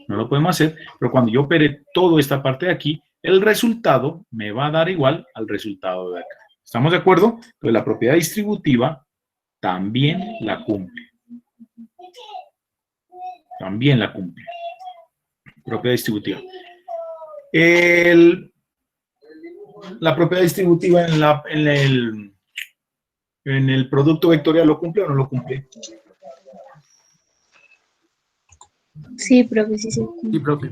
no lo podemos hacer, pero cuando yo opere toda esta parte de aquí, el resultado me va a dar igual al resultado de acá. ¿Estamos de acuerdo? Entonces la propiedad distributiva también la cumple. También la cumple. Propiedad distributiva. La propiedad distributiva en el producto vectorial, ¿lo cumple o no lo cumple? Sí, profe, sí, sí. Sí, profe.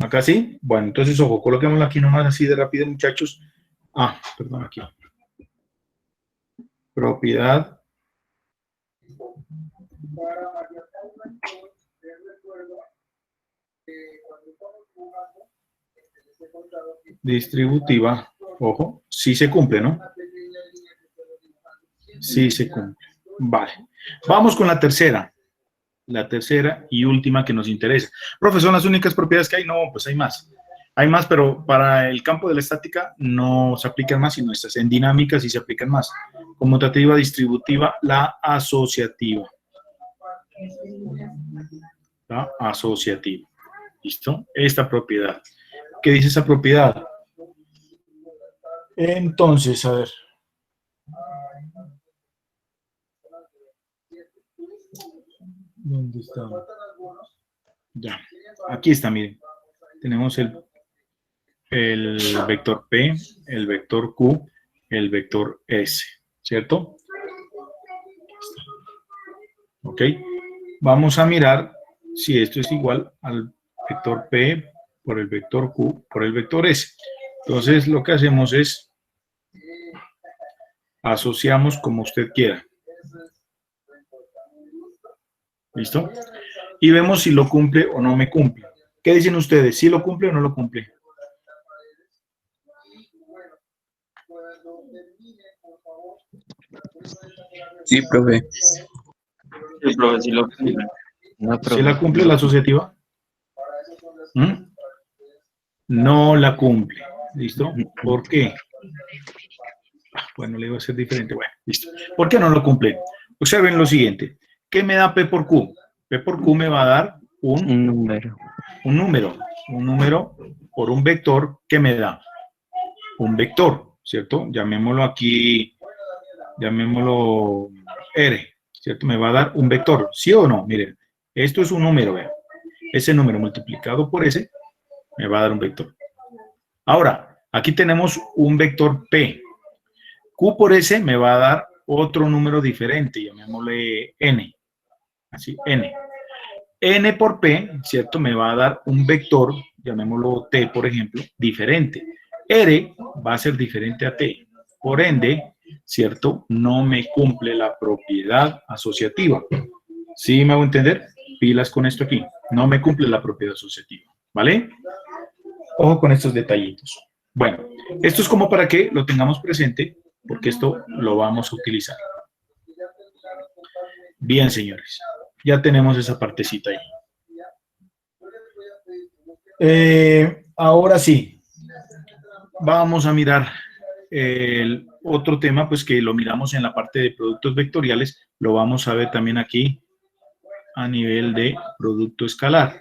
¿Acá sí? Bueno, entonces, ojo, coloquémoslo aquí nomás así de rápido, muchachos. Ah, perdón, aquí. Propiedad distributiva, ojo, sí se cumple, ¿no? Sí se cumple. Vale. Vamos con la tercera y última que nos interesa. Profe, ¿son las únicas propiedades que hay? No, pues hay más. Hay más, pero para el campo de la estática no se aplican más, sino estas. En dinámica sí se aplican más. Conmutativa, distributiva, la asociativa. La asociativa. ¿Listo? Esta propiedad. ¿Qué dice esa propiedad? Entonces, a ver. ¿Dónde está? Ya. Aquí está, miren. Tenemos el vector P, el vector Q, el vector S, ¿cierto? Ok. Vamos a mirar si esto es igual al vector P por el vector Q por el vector S. Entonces, lo que hacemos es asociamos como usted quiera. ¿Listo? Y vemos si lo cumple o no me cumple. ¿Qué dicen ustedes? ¿Si lo cumple o no lo cumple? Sí, profe. Sí, profe, sí lo cumple. No, ¿Sí la cumple la asociativa? ¿Mm? No la cumple. ¿Listo? ¿Por qué? Bueno, le iba a ser diferente. Bueno, listo. ¿Por qué no lo cumple? Observen lo siguiente. ¿Qué me da P por Q? P por Q me va a dar un número. Un número por un vector que me da un vector, ¿cierto? Llamémoslo aquí, llamémoslo R, ¿cierto? Me va a dar un vector, ¿sí o no? Miren, esto es un número, vean. Ese número multiplicado por ese me va a dar un vector. Ahora, aquí tenemos un vector P. Q por S me va a dar otro número diferente, llamémosle N. Así, N. N por P, ¿cierto? Me va a dar un vector, llamémoslo T, por ejemplo, diferente. R va a ser diferente a T. Por ende, ¿cierto? No me cumple la propiedad asociativa. ¿Sí me hago entender? Pilas con esto aquí. No me cumple la propiedad asociativa. ¿Vale? Ojo con estos detallitos. Bueno, esto es como para que lo tengamos presente, porque esto lo vamos a utilizar. Bien, señores. Ya tenemos esa partecita ahí. Ahora sí, vamos a mirar el otro tema, pues que lo miramos en la parte de productos vectoriales, lo vamos a ver también aquí a nivel de producto escalar.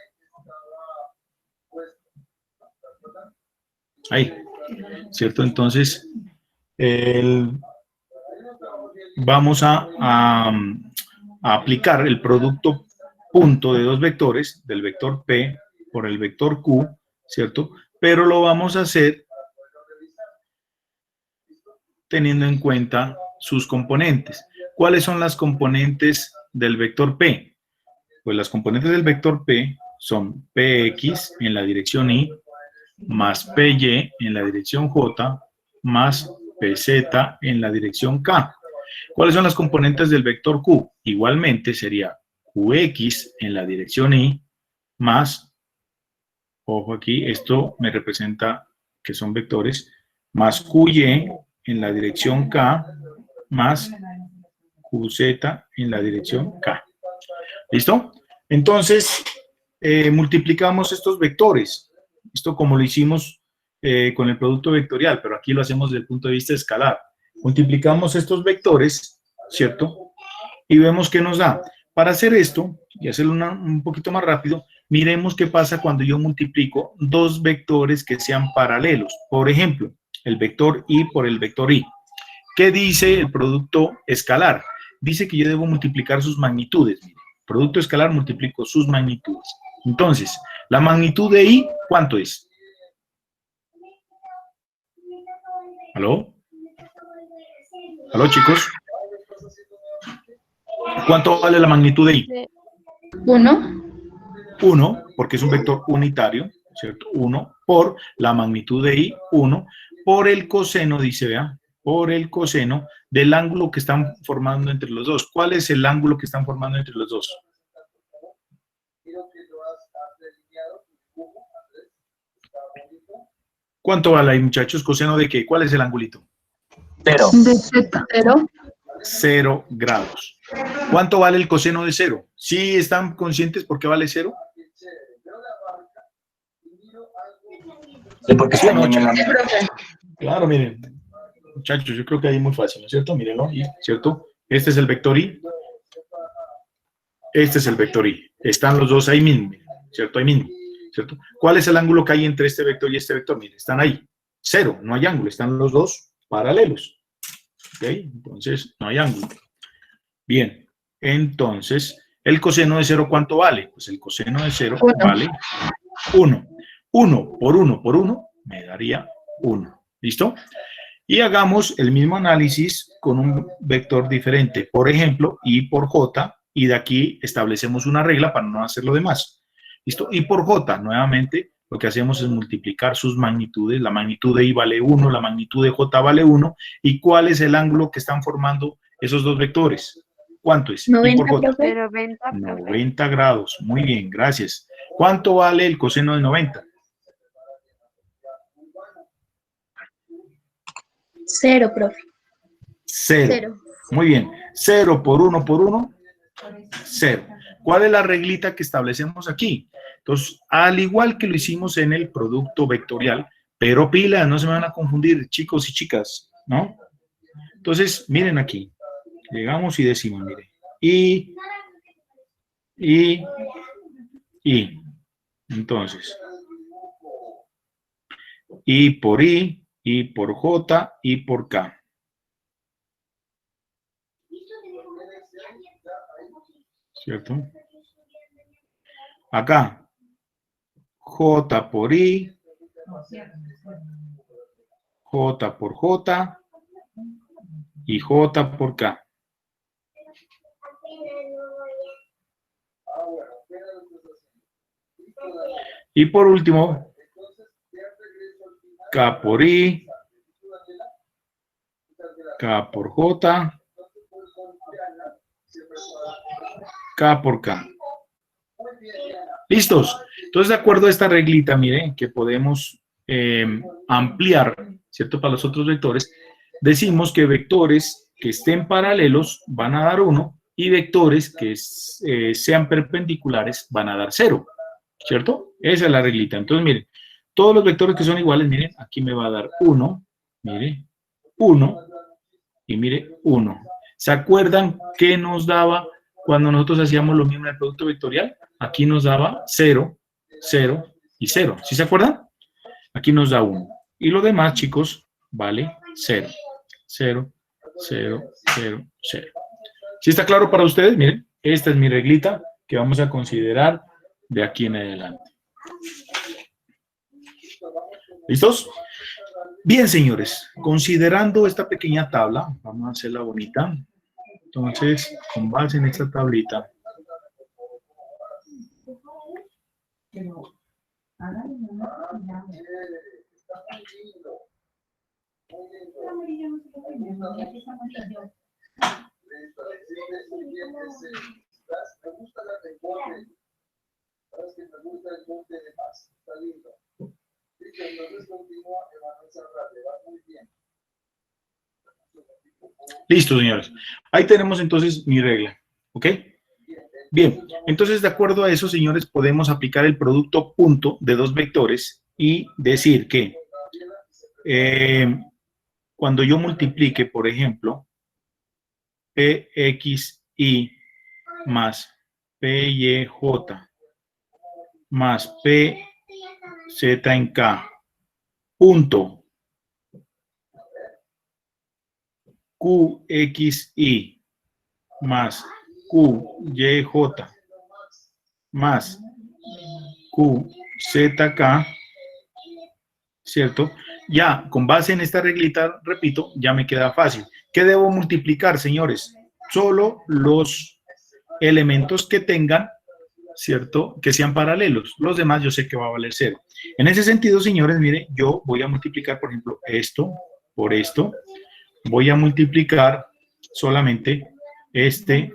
Ahí, ¿cierto? Entonces, vamos a aplicar el producto punto de dos vectores, del vector P por el vector Q, ¿cierto? Pero lo vamos a hacer teniendo en cuenta sus componentes. ¿Cuáles son las componentes del vector P? Pues las componentes del vector P son Px en la dirección Y, más Py en la dirección J, más Pz en la dirección K. ¿Cuáles son las componentes del vector Q? Igualmente sería Qx en la dirección Y, más, ojo aquí, esto me representa que son vectores, más Qy en la dirección K, más Qz en la dirección K. ¿Listo? Entonces, multiplicamos estos vectores. Esto como lo hicimos con el producto vectorial, pero aquí lo hacemos desde el punto de vista escalar. Multiplicamos estos vectores, ¿cierto? Y vemos qué nos da. Para hacer esto, y hacerlo un poquito más rápido, miremos qué pasa cuando yo multiplico dos vectores que sean paralelos. Por ejemplo, el vector Y por el vector Y. ¿Qué dice el producto escalar? Dice que yo debo multiplicar sus magnitudes. Mire, producto escalar multiplico sus magnitudes. Entonces, la magnitud de Y, ¿cuánto es? ¿Aló? ¿Aló, chicos? ¿Cuánto vale la magnitud de Y? 1. 1, porque es un vector unitario, ¿cierto? 1 por la magnitud de Y, 1 por el coseno, dice, vea, por el coseno del ángulo que están formando entre los dos. ¿Cuál es el ángulo que están formando entre los dos? ¿Cuánto vale ahí, muchachos? ¿Coseno de qué? ¿Cuál es el angulito? 0. De Z. 0. 0 grados. ¿Cuánto vale el coseno de 0? ¿Sí están conscientes por qué vale 0? Porque ¿Sí o no, está en la Claro, miren, muchachos, yo creo que ahí es muy fácil, ¿no es cierto? Mírenlo, ¿cierto? Este es el vector Y. Este es el vector Y. Están los dos ahí mismo, ¿cierto? Ahí mismo, ¿cierto? ¿Cuál es el ángulo que hay entre este vector y este vector? Miren, están ahí. 0, no hay ángulo, están los dos paralelos. ¿Ok? Entonces, no hay ángulo. Bien, entonces, el coseno de 0, ¿cuánto vale? Pues el coseno de 0 vale 1. 1 por 1 por 1 me daría 1. ¿Listo? Y hagamos el mismo análisis con un vector diferente. Por ejemplo, Y por J, y de aquí establecemos una regla para no hacer lo demás. ¿Listo? Y por J, nuevamente, lo que hacemos es multiplicar sus magnitudes. La magnitud de I vale 1, la magnitud de J vale 1. ¿Y cuál es el ángulo que están formando esos dos vectores? ¿Cuánto es? I por 90, J. profe. 90, profe. 90 grados. Muy bien, gracias. ¿Cuánto vale el coseno de 90? 0, profe. 0. 0. Muy bien. 0 por 1 por 1, 0. ¿Cuál es la reglita que establecemos aquí? Entonces, al igual que lo hicimos en el producto vectorial, pero pilas, no se me van a confundir, chicos y chicas, ¿no? Entonces, miren aquí. Llegamos y decimos, mire, y. Entonces, I por J, I por K. ¿Cierto? Acá, J por I, J por J y J por K. Y por último, K por I, K por J, K por K. ¿Listos? Entonces, de acuerdo a esta reglita, miren, que podemos ampliar, ¿cierto? Para los otros vectores, decimos que vectores que estén paralelos van a dar 1 y vectores que sean perpendiculares van a dar 0, ¿cierto? Esa es la reglita. Entonces, miren, todos los vectores que son iguales, miren, aquí me va a dar 1, mire, 1 y mire, 1. ¿Se acuerdan qué nos daba cuando nosotros hacíamos lo mismo en el producto vectorial? Aquí nos daba 0, 0 y 0. ¿Sí se acuerdan? Aquí nos da 1. Y lo demás, chicos, vale 0. 0, 0, 0, 0. ¿Sí está claro para ustedes? Miren, esta es mi reglita que vamos a considerar de aquí en adelante. ¿Listos? Bien, señores, considerando esta pequeña tabla, vamos a hacerla bonita. Entonces, con base en esta tablita, listo, señores. Ahí tenemos entonces mi regla, ¿ok? Bien, entonces de acuerdo a eso, señores, podemos aplicar el producto punto de dos vectores y decir que cuando yo multiplique, por ejemplo, PXY más PYJ más PZ en K, punto QXY más QYJ más QZK, ¿cierto? Ya, con base en esta reglita, repito, ya me queda fácil. ¿Qué debo multiplicar, señores? Solo los elementos que tengan, ¿cierto? Que sean paralelos. Los demás yo sé que va a valer 0. En ese sentido, señores, mire, yo voy a multiplicar, por ejemplo, esto por esto. Voy a multiplicar solamente este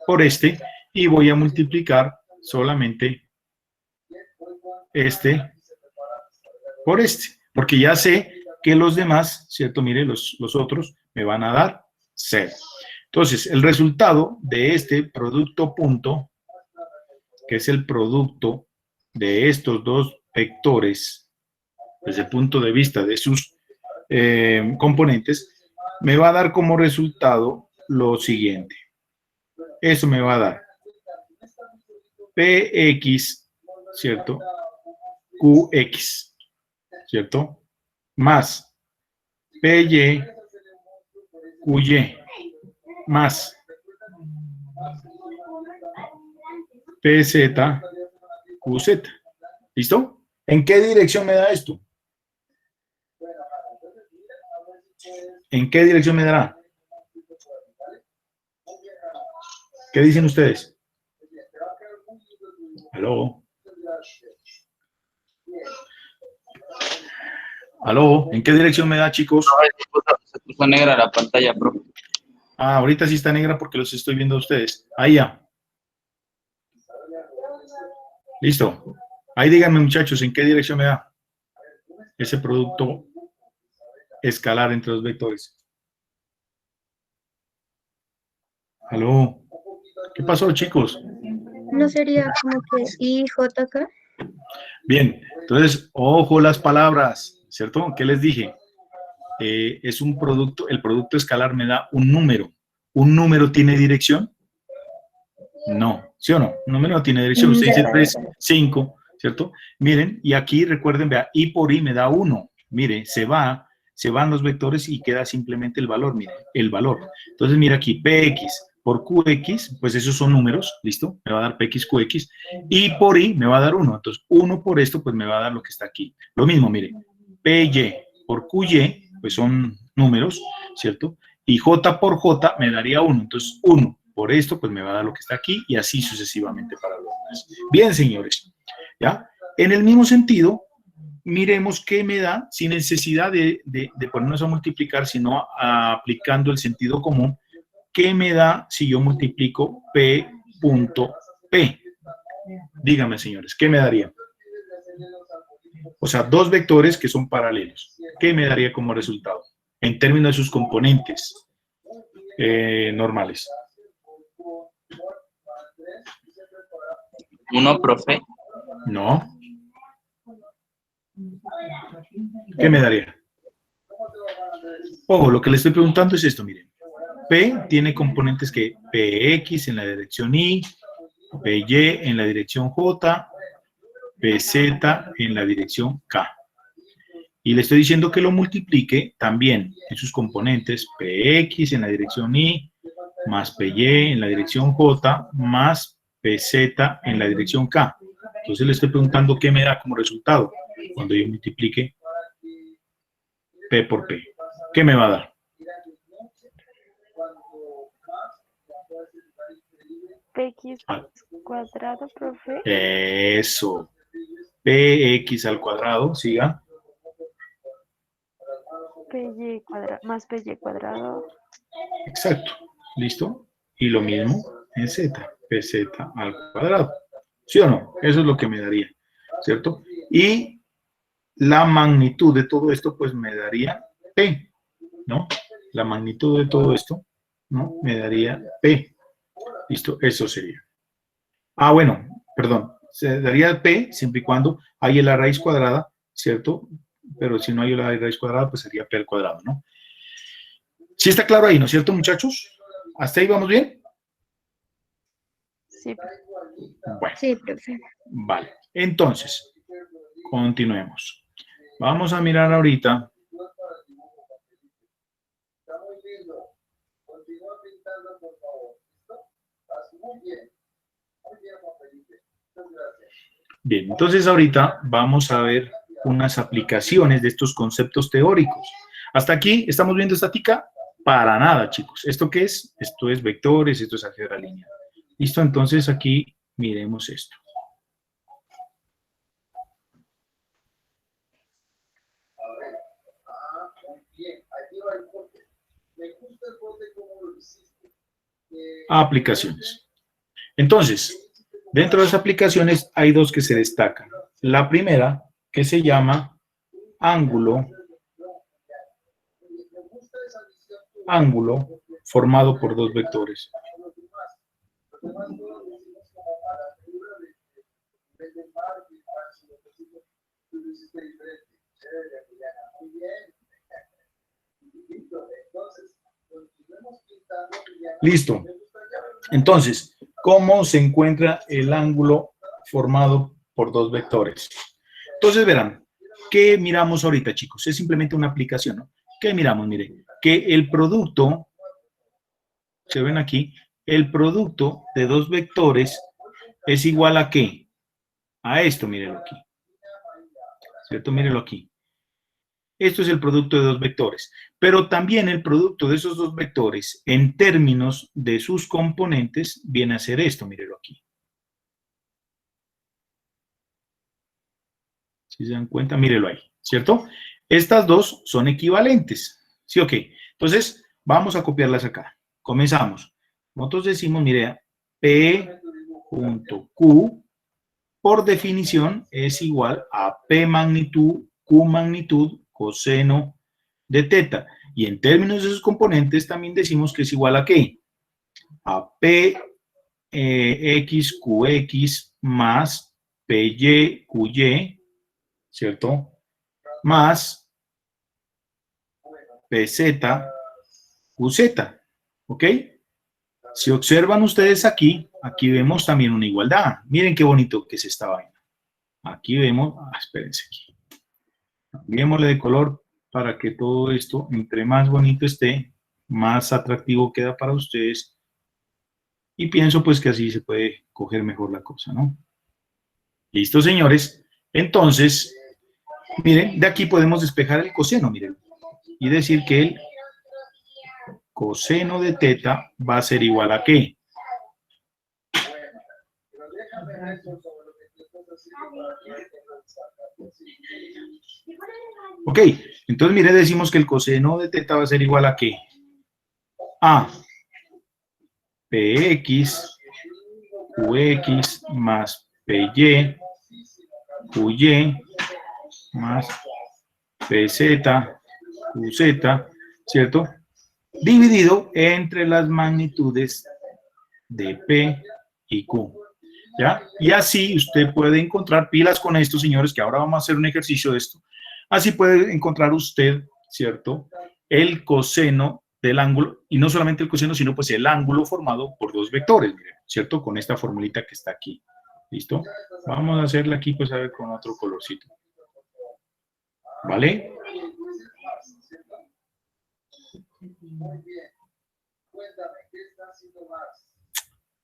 por este y voy a multiplicar solamente este por este, porque ya sé que los demás, ¿cierto? Mire, los otros me van a dar 0. Entonces, el resultado de este producto punto, que es el producto de estos dos vectores, desde el punto de vista de sus componentes, me va a dar como resultado lo siguiente. Eso me va a dar PX, ¿cierto? QX, ¿cierto? Más PY, QY, más PZ, QZ. ¿Listo? ¿En qué dirección me da esto? ¿En qué dirección me dará? ¿Qué dicen ustedes? ¿Aló? ¿Aló? ¿En qué dirección me da, chicos? Se puso negra la pantalla, profe. Ah, ahorita sí está negra porque los estoy viendo a ustedes. Ahí ya. Listo. Ahí díganme, muchachos, ¿en qué dirección me da ese producto escalar entre los vectores? ¿Aló? ¿Qué pasó, chicos? ¿No sería como que IJK? Bien, entonces, ojo las palabras, ¿cierto? ¿Qué les dije? Es un producto, el producto escalar me da un número. ¿Un número tiene dirección? No, ¿sí o no? Un número no tiene dirección. Usted dice 3, 5, ¿cierto? Miren, y aquí recuerden, vea, I por I me da 1. Mire, se van los vectores y queda simplemente el valor, mire, el valor. Entonces, mira aquí, PX por QX, pues esos son números, ¿listo? Me va a dar PX, QX. Y por I me va a dar 1. Entonces, 1 por esto, pues me va a dar lo que está aquí. Lo mismo, mire, PY por QY, pues son números, ¿cierto? Y J por J me daría 1. Entonces, 1 por esto, pues me va a dar lo que está aquí y así sucesivamente para los demás. Bien, señores, ¿ya? En el mismo sentido, miremos qué me da sin necesidad de ponernos a multiplicar, sino aplicando el sentido común. ¿Qué me da si yo multiplico P punto P? Díganme, señores, ¿qué me daría? O sea, dos vectores que son paralelos. ¿Qué me daría como resultado? En términos de sus componentes normales. ¿Uno, profe? No. ¿Qué me daría? Ojo, lo que le estoy preguntando es esto, miren. P tiene componentes que PX en la dirección Y, PY en la dirección J, PZ en la dirección K. Y le estoy diciendo que lo multiplique también en sus componentes PX en la dirección Y, más PY en la dirección J, más PZ en la dirección K. Entonces le estoy preguntando qué me da como resultado cuando yo multiplique P por P. ¿Qué me va a dar? PX cuadrado, profe. Eso. PX al cuadrado, siga. PY cuadrado, más PY cuadrado. Exacto. ¿Listo? Y lo mismo en Z. PZ al cuadrado. ¿Sí o no? Eso es lo que me daría. ¿Cierto? Y la magnitud de todo esto, pues me daría P. ¿No? La magnitud de todo esto, ¿no? Me daría P. ¿Listo? Eso sería. Ah, bueno, perdón. Se daría P siempre y cuando haya la raíz cuadrada, ¿cierto? Pero si no hay la raíz cuadrada, pues sería P al cuadrado, ¿no? Sí está claro ahí, ¿no es cierto, muchachos? ¿Hasta ahí vamos bien? Sí. Bueno. Sí, profe. Vale. Entonces, continuemos. Vamos a mirar ahorita. Bien, entonces ahorita vamos a ver unas aplicaciones de estos conceptos teóricos. ¿Hasta aquí estamos viendo estática? Para nada, chicos. ¿Esto qué es? Esto es vectores, esto es álgebra lineal. ¿Listo? Entonces aquí miremos esto. Aplicaciones. Entonces, dentro de las aplicaciones hay dos que se destacan. La primera, que se llama ángulo formado por dos vectores. Listo. Entonces, ¿cómo se encuentra el ángulo formado por dos vectores? Entonces, verán, ¿qué miramos ahorita, chicos? Es simplemente una aplicación, ¿no? ¿Qué miramos? Mire, que el producto, ¿se ven aquí? El producto de dos vectores es igual a ¿qué? A esto, mírenlo aquí. ¿Cierto? Mírenlo aquí. Esto es el producto de dos vectores, pero también el producto de esos dos vectores en términos de sus componentes viene a ser esto, mírenlo aquí. Si se dan cuenta, mírelo ahí, ¿cierto? Estas dos son equivalentes, ¿sí o qué? Entonces, vamos a copiarlas acá. Comenzamos. Nosotros decimos, mire, P.Q por definición es igual a P magnitud, Q magnitud, coseno de teta. Y en términos de sus componentes también decimos que es igual a ¿qué? A P X QX más PY QY, ¿cierto? Más PZ QZ, ¿ok? Si observan ustedes aquí, aquí vemos también una igualdad. Miren qué bonito que es esta vaina. Aquí vemos, espérense aquí. Cambiémosle de color para que todo esto, entre más bonito esté, más atractivo queda para ustedes. Y pienso pues que así se puede coger mejor la cosa, ¿no? Listo, señores. Entonces, miren, de aquí podemos despejar el coseno, miren. Y decir que el coseno de teta va a ser igual a ¿qué? Ok, entonces mire, decimos que el coseno de teta va a ser igual a ¿qué? A Px Qx más Py Qy más Pz Qz, ¿cierto? Dividido entre las magnitudes de P y Q, ¿ya? Y así usted puede encontrar pilas con esto, señores, que ahora vamos a hacer un ejercicio de esto. Así puede encontrar usted, ¿cierto?, el coseno del ángulo, y no solamente el coseno, sino pues el ángulo formado por dos vectores, miren, ¿cierto?, con esta formulita que está aquí. ¿Listo? Vamos a hacerla aquí, pues a ver, con otro colorcito. ¿Vale?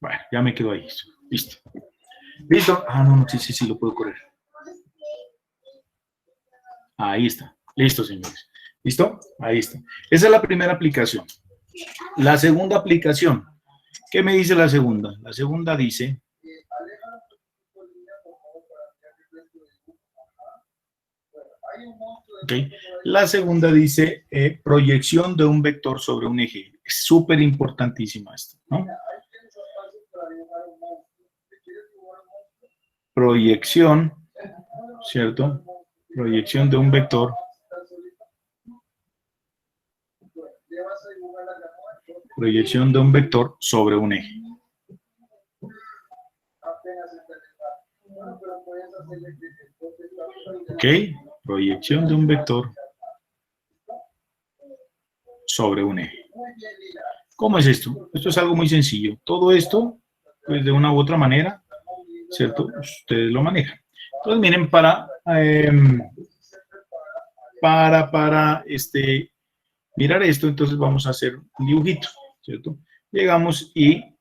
Bueno, ya me quedo ahí. Listo. ¿Listo? Ah, no, sí, lo puedo correr. Ahí está. Listo, señores. ¿Listo? Ahí está. Esa es la primera aplicación. La segunda aplicación. ¿Qué me dice la segunda? La segunda dice... Okay. La segunda dice proyección de un vector sobre un eje. Es súper importantísima esto, ¿no? Proyección, ¿cierto? Proyección de un vector. Proyección de un vector sobre un eje. Ok, proyección de un vector sobre un eje. ¿Cómo es esto? Esto es algo muy sencillo. Todo esto, pues de una u otra manera, ¿cierto? Ustedes lo manejan. Entonces, miren, para mirar esto, entonces vamos a hacer un dibujito, ¿cierto? Llegamos y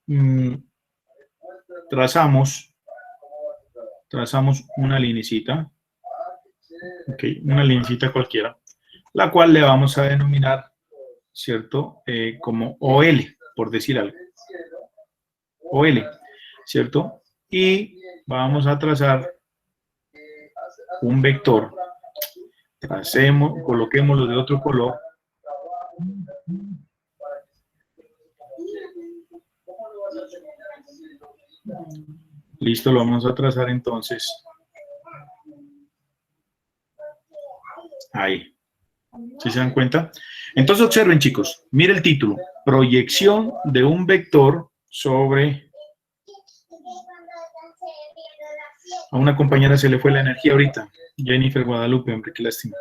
trazamos una linecita, ok, una linecita cualquiera, la cual le vamos a denominar, ¿cierto? Como OL, por decir algo. OL, ¿cierto? Y vamos a trazar un vector. Tracemos, coloquémoslo de otro color. Listo, lo vamos a trazar entonces. Ahí. ¿Sí se dan cuenta? Entonces observen, chicos, mire el título. Proyección de un vector sobre... A una compañera se le fue la energía ahorita. Jennifer Guadalupe, hombre, qué lástima.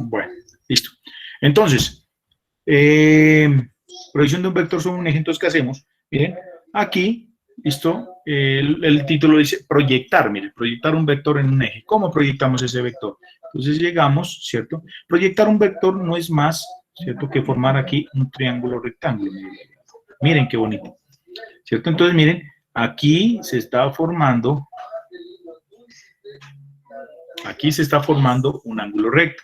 Bueno, listo. Entonces, proyección de un vector sobre un eje. Entonces, ¿qué hacemos? Miren, aquí, listo, el título dice proyectar, miren, proyectar un vector en un eje. ¿Cómo proyectamos ese vector? Entonces llegamos, ¿cierto? Proyectar un vector no es más, ¿cierto?, que formar aquí un triángulo rectángulo. Miren qué bonito, ¿cierto? Entonces, miren, aquí se está formando un ángulo recto.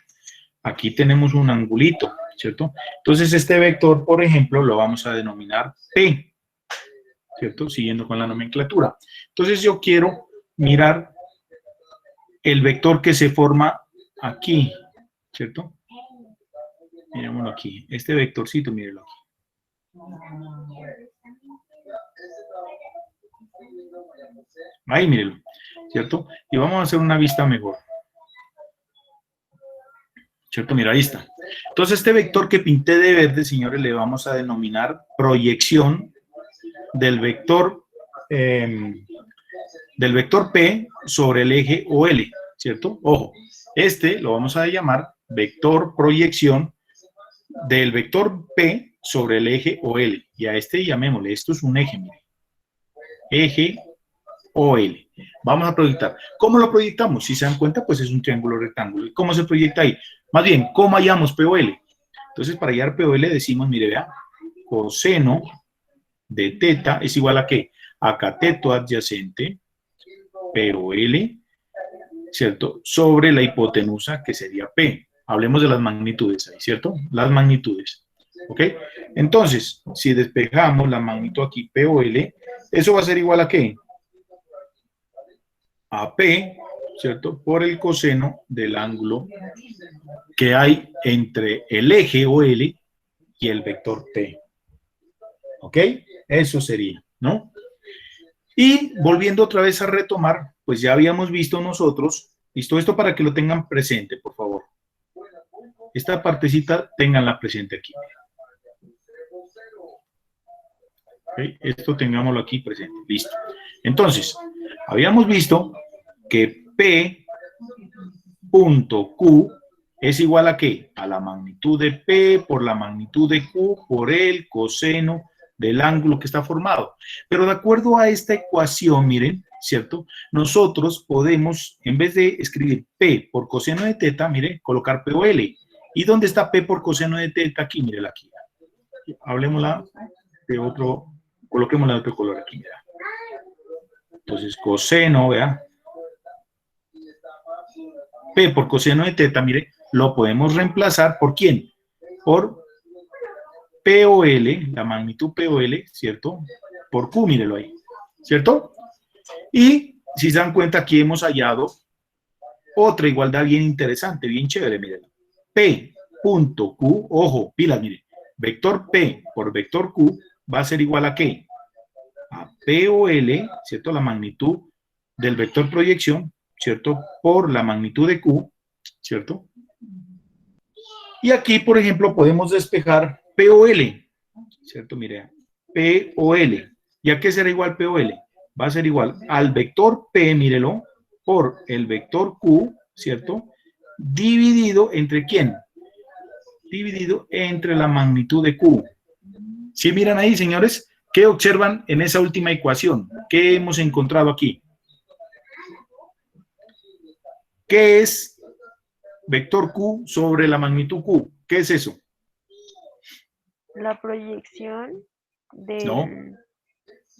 Aquí tenemos un angulito, ¿cierto? Entonces, este vector, por ejemplo, lo vamos a denominar P. ¿cierto? Siguiendo con la nomenclatura. Entonces yo quiero mirar el vector que se forma aquí, ¿cierto? Mirémoslo aquí. Este vectorcito, mírelo aquí. Ahí, mírelo, ¿cierto? Y vamos a hacer una vista mejor. ¿Cierto? Mira, ahí está. Entonces, este vector que pinté de verde, señores, le vamos a denominar proyección del vector P sobre el eje OL, ¿cierto? Ojo, este lo vamos a llamar vector proyección del vector P sobre el eje OL. Y a este llamémosle, esto es un eje, mire. Eje OL. Vamos a proyectar. ¿Cómo lo proyectamos? Si se dan cuenta, pues es un triángulo rectángulo. ¿Y cómo se proyecta ahí? Más bien, ¿cómo hallamos POL? Entonces, para hallar POL decimos, mire, vea, coseno de teta es igual a ¿qué? A cateto adyacente, POL, ¿cierto? Sobre la hipotenusa, que sería P. Hablemos de las magnitudes ahí, ¿cierto? Las magnitudes, ¿ok? Entonces, si despejamos la magnitud aquí, POL, eso va a ser igual a ¿qué? A P, ¿cierto? Por el coseno del ángulo que hay entre el eje OL y el vector P. ¿Ok? Eso sería, ¿no? Y volviendo otra vez a retomar, pues ya habíamos visto nosotros, listo, esto para que lo tengan presente, por favor. Esta partecita, ténganla presente aquí. ¿Okay? Esto tengámoslo aquí presente, listo. Entonces, habíamos visto que P.Q es igual a ¿qué? A la magnitud de P por la magnitud de Q por el coseno del ángulo que está formado. Pero de acuerdo a esta ecuación, miren, ¿cierto? Nosotros podemos, en vez de escribir P por coseno de teta, miren, colocar POL. ¿Y dónde está P por coseno de teta? Aquí, miren, aquí. Hablemosla de otro, coloquémosla de otro color aquí, mira. Entonces, coseno, vea. P por coseno de teta, mire, lo podemos reemplazar ¿por quién? Por POL, la magnitud POL, ¿cierto? Por Q, mírelo ahí, ¿cierto? Y si se dan cuenta, aquí hemos hallado otra igualdad bien interesante, bien chévere, miren. P.Q, ojo, pilas, mire, vector P por vector Q va a ser igual a ¿qué? A POL, ¿cierto? La magnitud del vector proyección, ¿cierto? Por la magnitud de Q, ¿cierto? Y aquí, por ejemplo, podemos despejar POL, ¿cierto? Mire, POL. ¿Y a qué será igual POL? Va a ser igual al vector P, mírelo, por el vector Q, ¿cierto? Dividido entre ¿quién? Dividido entre la magnitud de Q. ¿Sí miran ahí, señores? ¿Qué observan en esa última ecuación? ¿Qué hemos encontrado aquí? ¿Qué es vector Q sobre la magnitud Q? ¿Qué es eso? La proyección de... No,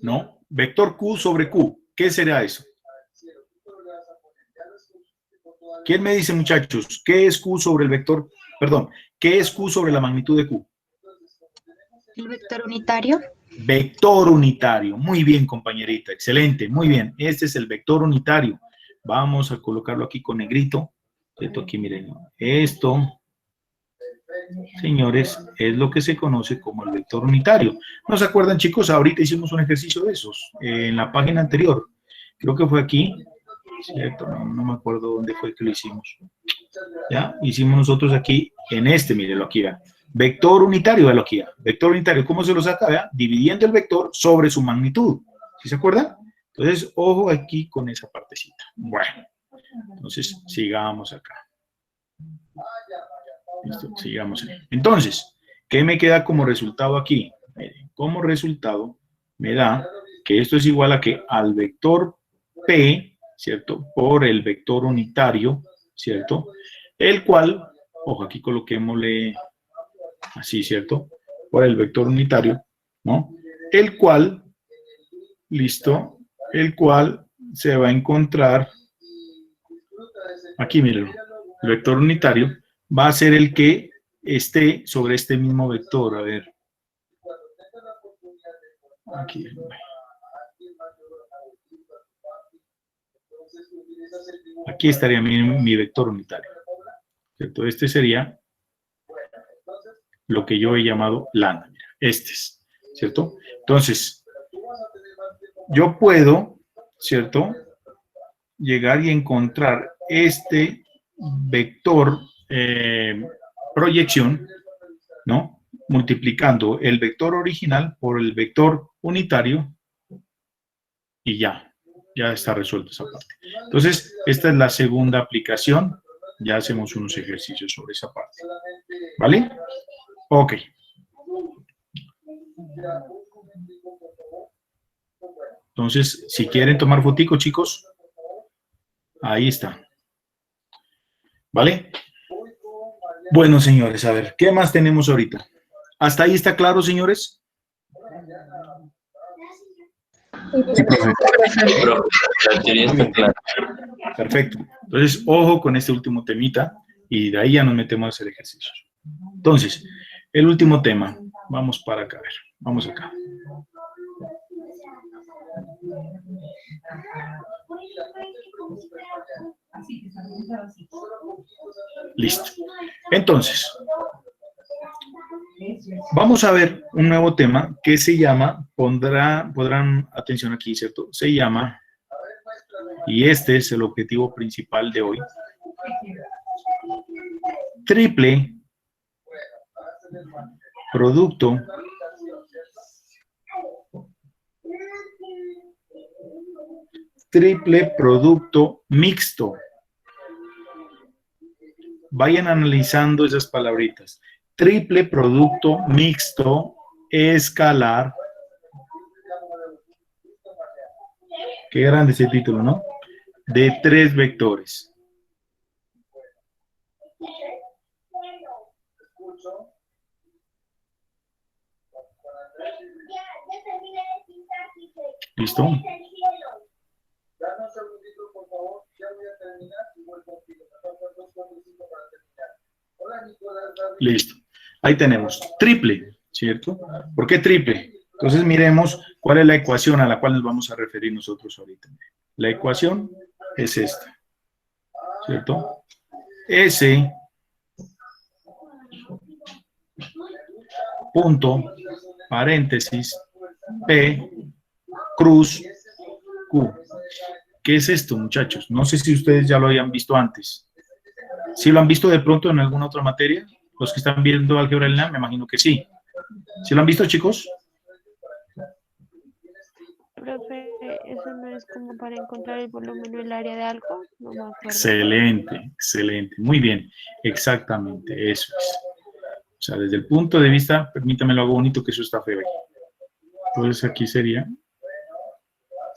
no. Vector Q sobre Q. ¿Qué será eso? ¿Quién me dice, muchachos? ¿Qué es Q sobre el vector? Perdón, ¿qué es Q sobre la magnitud de Q? El vector unitario. Vector unitario. Muy bien, compañerita. Excelente. Muy bien. Este es el vector unitario. Vamos a colocarlo aquí con negrito. Esto aquí, miren. Esto, señores, es lo que se conoce como el vector unitario. ¿No se acuerdan, chicos? Ahorita hicimos un ejercicio de esos en la página anterior. Creo que fue aquí. ¿Cierto? No me acuerdo dónde fue que lo hicimos. ¿Ya? Hicimos nosotros aquí, en este, mírenlo aquí, ¿ya? Vector unitario, véalo aquí, ¿ya? Vector unitario, ¿cómo se lo saca? ¿Ya? Dividiendo el vector sobre su magnitud. ¿Sí se acuerdan? Entonces, ojo aquí con esa partecita. Bueno, entonces, sigamos acá. Listo, sigamos ahí. Entonces, ¿qué me queda como resultado aquí? Miren, como resultado, me da que esto es igual a que al vector P, ¿cierto? Por el vector unitario, ¿cierto? El cual, ojo, aquí coloquémosle así, ¿cierto? Por el vector unitario, ¿no? El cual, listo, el cual se va a encontrar, aquí miren, el vector unitario va a ser el que esté sobre este mismo vector, a ver. Aquí, aquí estaría mi vector unitario, ¿cierto? Este sería lo que yo he lambda, mira, este es, ¿cierto? Entonces, yo puedo, ¿cierto?, llegar y encontrar este vector proyección, ¿no?, multiplicando el vector original por el vector unitario y ya está resuelto esa parte. Entonces, esta es la segunda aplicación. Ya hacemos unos ejercicios sobre esa parte. ¿Vale? Ok. Entonces, si quieren tomar fotico, chicos, ahí está. ¿Vale? Bueno, señores, a ver, ¿qué más tenemos ahorita? ¿Hasta ahí está claro, señores? Sí, profe. La teoría está clara. Perfecto. Entonces, ojo con este último temita y de ahí ya nos metemos a hacer ejercicios. Entonces, el último tema. Vamos para acá, a ver. Vamos acá. Listo. Entonces, vamos a ver un nuevo tema que se llama, podrán atención aquí, ¿cierto? Se llama, y este es el objetivo principal de hoy, triple producto mixto. Vayan analizando esas palabritas. Triple producto mixto escalar. Qué grande ese título, ¿no? De 3 vectores. ¿Listo? Listo. Ahí tenemos triple, ¿cierto? ¿Por qué triple? Entonces miremos cuál es la ecuación a la cual nos vamos a referir nosotros ahorita. La ecuación es esta, ¿cierto? S punto, paréntesis, P, cruz, Q. ¿Qué es esto, muchachos? No sé si ustedes ya lo habían visto antes. ¿Sí lo han visto de pronto en alguna otra materia? Los que están viendo álgebra lineal, me imagino que sí. ¿Sí lo han visto, chicos? Profe, ¿eso no es como para encontrar el volumen o el área de algo? No me acuerdo. Excelente, excelente. Muy bien, exactamente, eso es. O sea, desde el punto de vista, permítame lo hago bonito, que eso está feo ahí. Entonces aquí sería,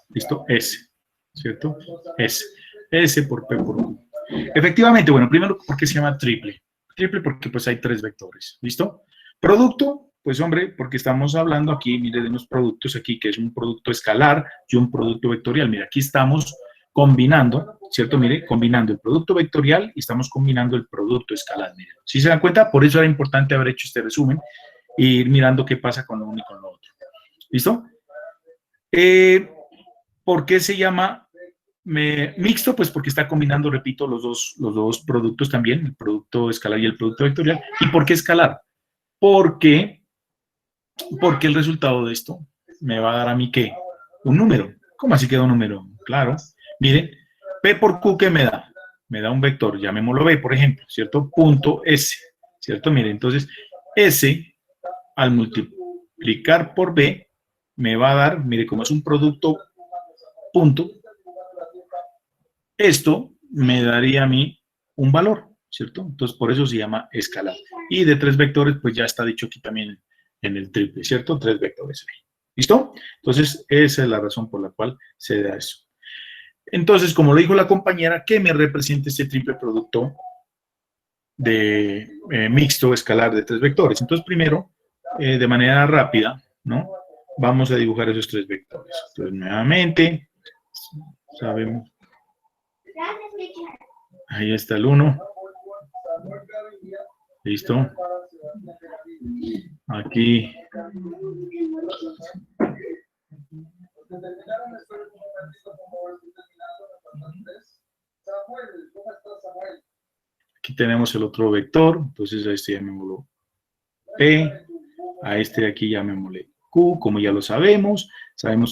¿listo? S, ¿cierto? S. S por P por Q. Efectivamente, bueno, primero, ¿por qué se llama triple? Triple porque pues hay 3 vectores, ¿listo? Producto, pues hombre, porque estamos hablando aquí, mire, de unos productos aquí, que es un producto escalar y un producto vectorial. Mira, aquí estamos combinando, ¿cierto? Mire, combinando el producto vectorial y estamos combinando el producto escalar. Mire, ¿sí se dan cuenta? Por eso era importante haber hecho este resumen e ir mirando qué pasa con lo uno y con lo otro. ¿Listo? ¿Por qué se llama mixto? Pues porque está combinando, repito, los dos productos también, el producto escalar y el producto vectorial. ¿Y por qué escalar? Porque el resultado de esto me va a dar a mí, ¿qué? Un número. ¿Cómo así queda un número? Claro. Miren, P por Q, ¿qué me da? Me da un vector, llamémoslo B, por ejemplo, ¿cierto? Punto S, ¿cierto? Miren, entonces, S al multiplicar por B me va a dar, mire, como es un producto punto, esto me daría a mí un valor, ¿cierto? Entonces, por eso se llama escalar. Y de 3 vectores, pues ya está dicho aquí también en el triple, ¿cierto? 3 vectores. ¿Listo? Entonces, esa es la razón por la cual se da eso. Entonces, como lo dijo la compañera, ¿qué me representa este triple producto de mixto escalar de 3 vectores? Entonces, primero, de manera rápida, ¿no? Vamos a dibujar esos 3 vectores. Entonces, nuevamente, sabemos. Ahí está el 1. ¿Listo? Aquí. tenemos el otro vector, entonces a este llamémoslo P, a este de aquí llamémosle Q, como ya lo sabemos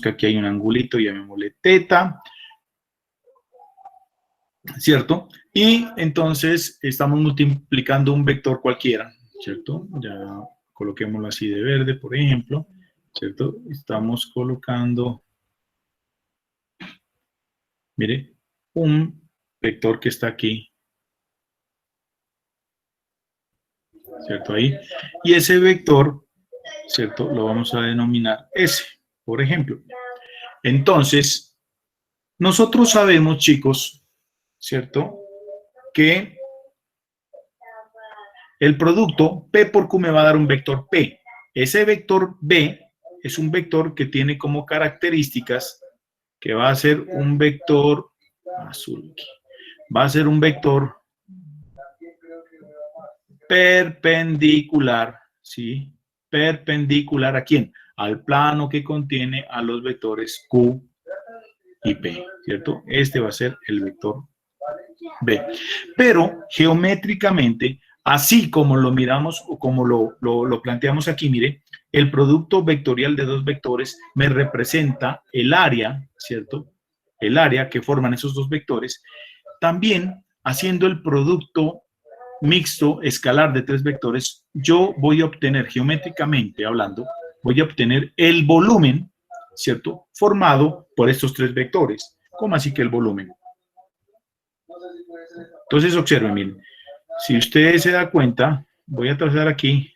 que aquí hay un angulito, llamémosle teta, ¿cierto? Y entonces estamos multiplicando un vector cualquiera, ¿cierto? Ya coloquémoslo así de verde, por ejemplo, ¿cierto? Estamos colocando, mire, un vector que está aquí, ¿cierto? Ahí. Y ese vector, ¿cierto? Lo vamos a denominar S, por ejemplo. Entonces, nosotros sabemos, chicos, ¿cierto? Que el producto P por Q me va a dar un vector P. Ese vector B es un vector que tiene como características que va a ser un vector azul. Va a ser un vector perpendicular, ¿sí? Perpendicular ¿a quién? Al plano que contiene a los vectores Q y P, ¿cierto? Este va a ser el vector B. Pero geométricamente, así como lo miramos o como lo planteamos aquí, mire, el producto vectorial de dos vectores me representa el área, ¿cierto? El área que forman esos dos vectores. También, haciendo el producto mixto escalar de tres vectores, yo voy a obtener, geométricamente hablando, voy a obtener el volumen, ¿cierto? Formado por estos tres vectores. ¿Cómo así que el volumen? Entonces, observen, miren. Si usted se da cuenta, voy a trazar aquí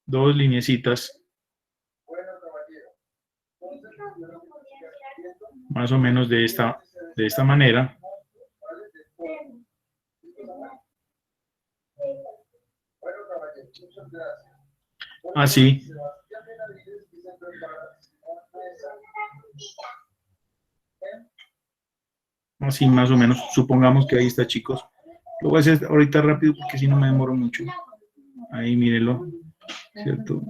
dos lineecitas, más o menos de esta manera. Así. Así más o menos, supongamos que ahí está, chicos. Lo voy a hacer ahorita rápido porque si no me demoro mucho. Ahí, mírenlo, ¿cierto?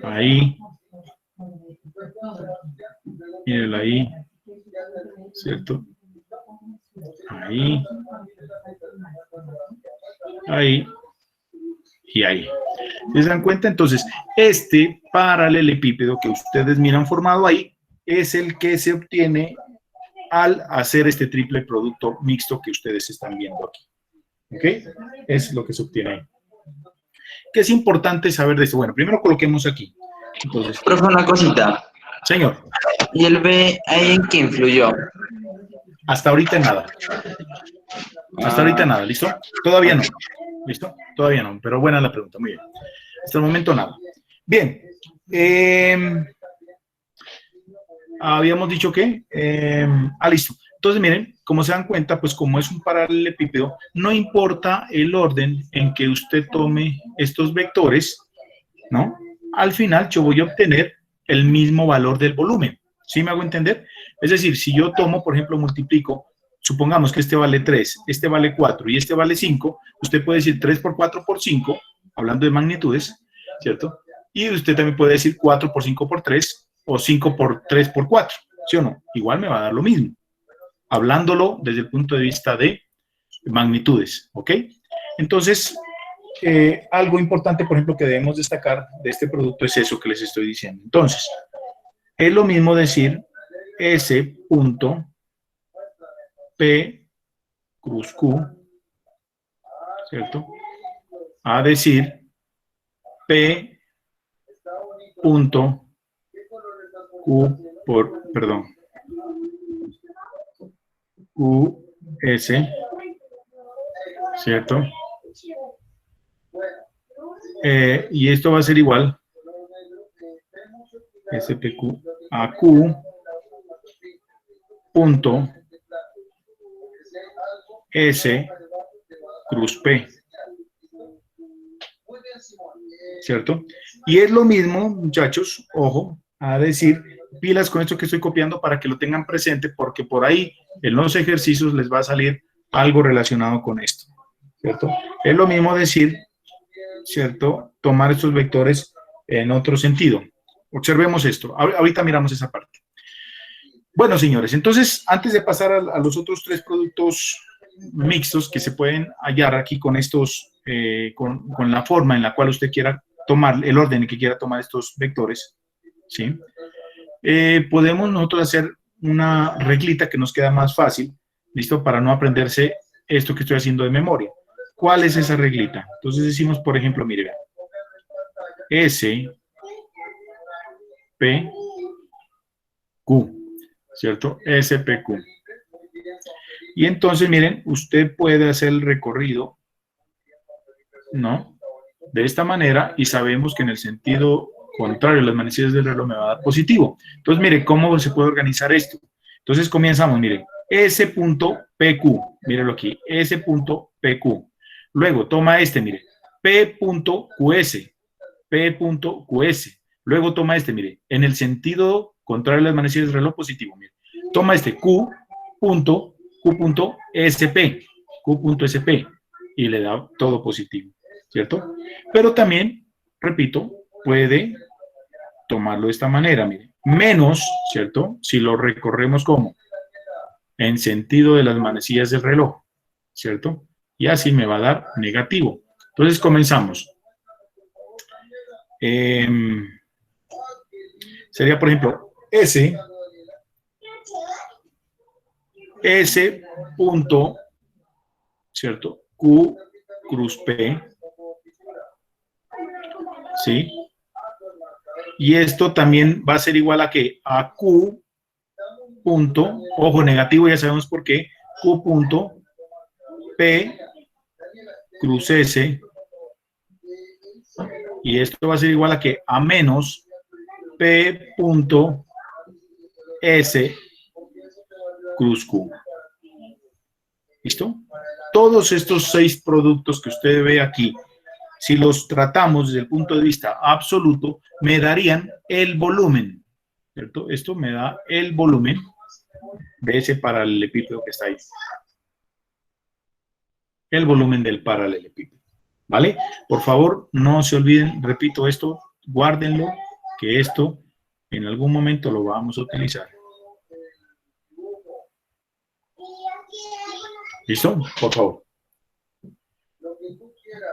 Ahí. Mírenlo ahí, ¿cierto? Ahí. Ahí. Y ahí. ¿Se dan cuenta? Entonces, este paralelepípedo que ustedes miran formado ahí es el que se obtiene al hacer este triple producto mixto que ustedes están viendo aquí. ¿Ok? Es lo que se obtiene ahí. ¿Qué es importante saber de esto? Bueno, primero coloquemos aquí. Entonces, profe, una cosita. Señor. ¿Y el B ahí en qué influyó? Hasta ahorita nada. Hasta ahorita nada, ¿listo? Todavía no. ¿Listo? Todavía no, pero buena la pregunta, muy bien. Hasta el momento nada. Bien. Habíamos dicho que... listo. Entonces, miren, como se dan cuenta, pues como es un paralelepípedo, no importa el orden en que usted tome estos vectores, ¿no? Al final yo voy a obtener el mismo valor del volumen. ¿Sí me hago entender? Es decir, si yo tomo, por ejemplo, multiplico, supongamos que este vale 3, este vale 4 y este vale 5, usted puede decir 3 por 4 por 5, hablando de magnitudes, ¿cierto? Y usted también puede decir 4 por 5 por 3 o 5 por 3 por 4, ¿sí o no? Igual me va a dar lo mismo, hablándolo desde el punto de vista de magnitudes, ¿ok? Entonces, algo importante, por ejemplo, que debemos destacar de este producto es eso que les estoy diciendo. Entonces, es lo mismo decir S punto P cruz Q, ¿cierto? A decir P punto Q por, perdón, QS, ¿cierto? Y esto va a ser igual SPQ a Q punto S cruz P, ¿cierto? Y es lo mismo, muchachos, ojo, a decir, pilas con esto que estoy copiando para que lo tengan presente, porque por ahí en los ejercicios les va a salir algo relacionado con esto, ¿cierto? Es lo mismo decir, ¿cierto? Tomar estos vectores en otro sentido. Observemos esto. Ahorita miramos esa parte. Bueno, señores, entonces, antes de pasar a los otros tres productos mixtos que se pueden hallar aquí con estos, con la forma en la cual usted quiera tomar, el orden en que quiera tomar estos vectores, ¿sí? Podemos nosotros hacer una reglita que nos queda más fácil, ¿listo? Para no aprenderse esto que estoy haciendo de memoria. ¿Cuál es esa reglita? Entonces decimos, por ejemplo, mire, vean, S, P, Q, ¿cierto? S, P, Q. Y entonces, miren, usted puede hacer el recorrido, ¿no? De esta manera, y sabemos que en el sentido contrario, las manecillas del reloj me va a dar positivo. Entonces, mire, ¿cómo se puede organizar esto? Entonces, comenzamos, mire, S.PQ, mírelo aquí, S.PQ. Luego, toma este, mire, P.QS, P.QS. Luego, toma este, mire, en el sentido contrario a las manecillas del reloj, positivo, mire. Toma este, Q.SP, Q.SP, y le da todo positivo, ¿cierto? Pero también, repito, puede tomarlo de esta manera, mire, menos, ¿cierto? Si lo recorremos como en sentido de las manecillas del reloj, ¿cierto? Y así me va a dar negativo. Entonces comenzamos. Sería, por ejemplo, S punto, ¿cierto? Q cruz P, ¿sí? Y esto también va a ser igual a que a Q punto, ojo, negativo, ya sabemos por qué, Q punto P cruz S, y esto va a ser igual a que a menos P punto S cruz Q. ¿Listo? Todos estos 6 productos que usted ve aquí, si los tratamos desde el punto de vista absoluto, me darían el volumen, ¿cierto? Esto me da el volumen de ese paralelepípedo que está ahí. El volumen del paralelepípedo, ¿vale? Por favor, no se olviden, repito esto, guárdenlo, que esto en algún momento lo vamos a utilizar. ¿Listo? Por favor.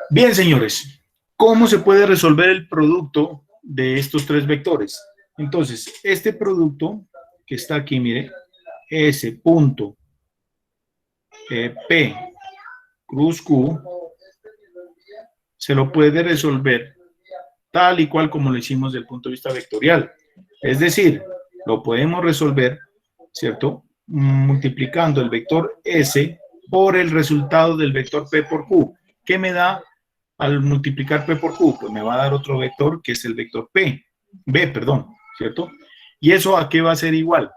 Bien, señores, ¿cómo se puede resolver el producto de estos 3 vectores? Entonces, este producto que está aquí, mire, S punto P cruz Q, se lo puede resolver tal y cual como lo hicimos desde el punto de vista vectorial. Es decir, lo podemos resolver, ¿cierto? Multiplicando el vector S por el resultado del vector P por Q. ¿Qué me da al multiplicar P por Q? Pues me va a dar otro vector que es el vector B, perdón, ¿cierto? ¿Y eso a qué va a ser igual?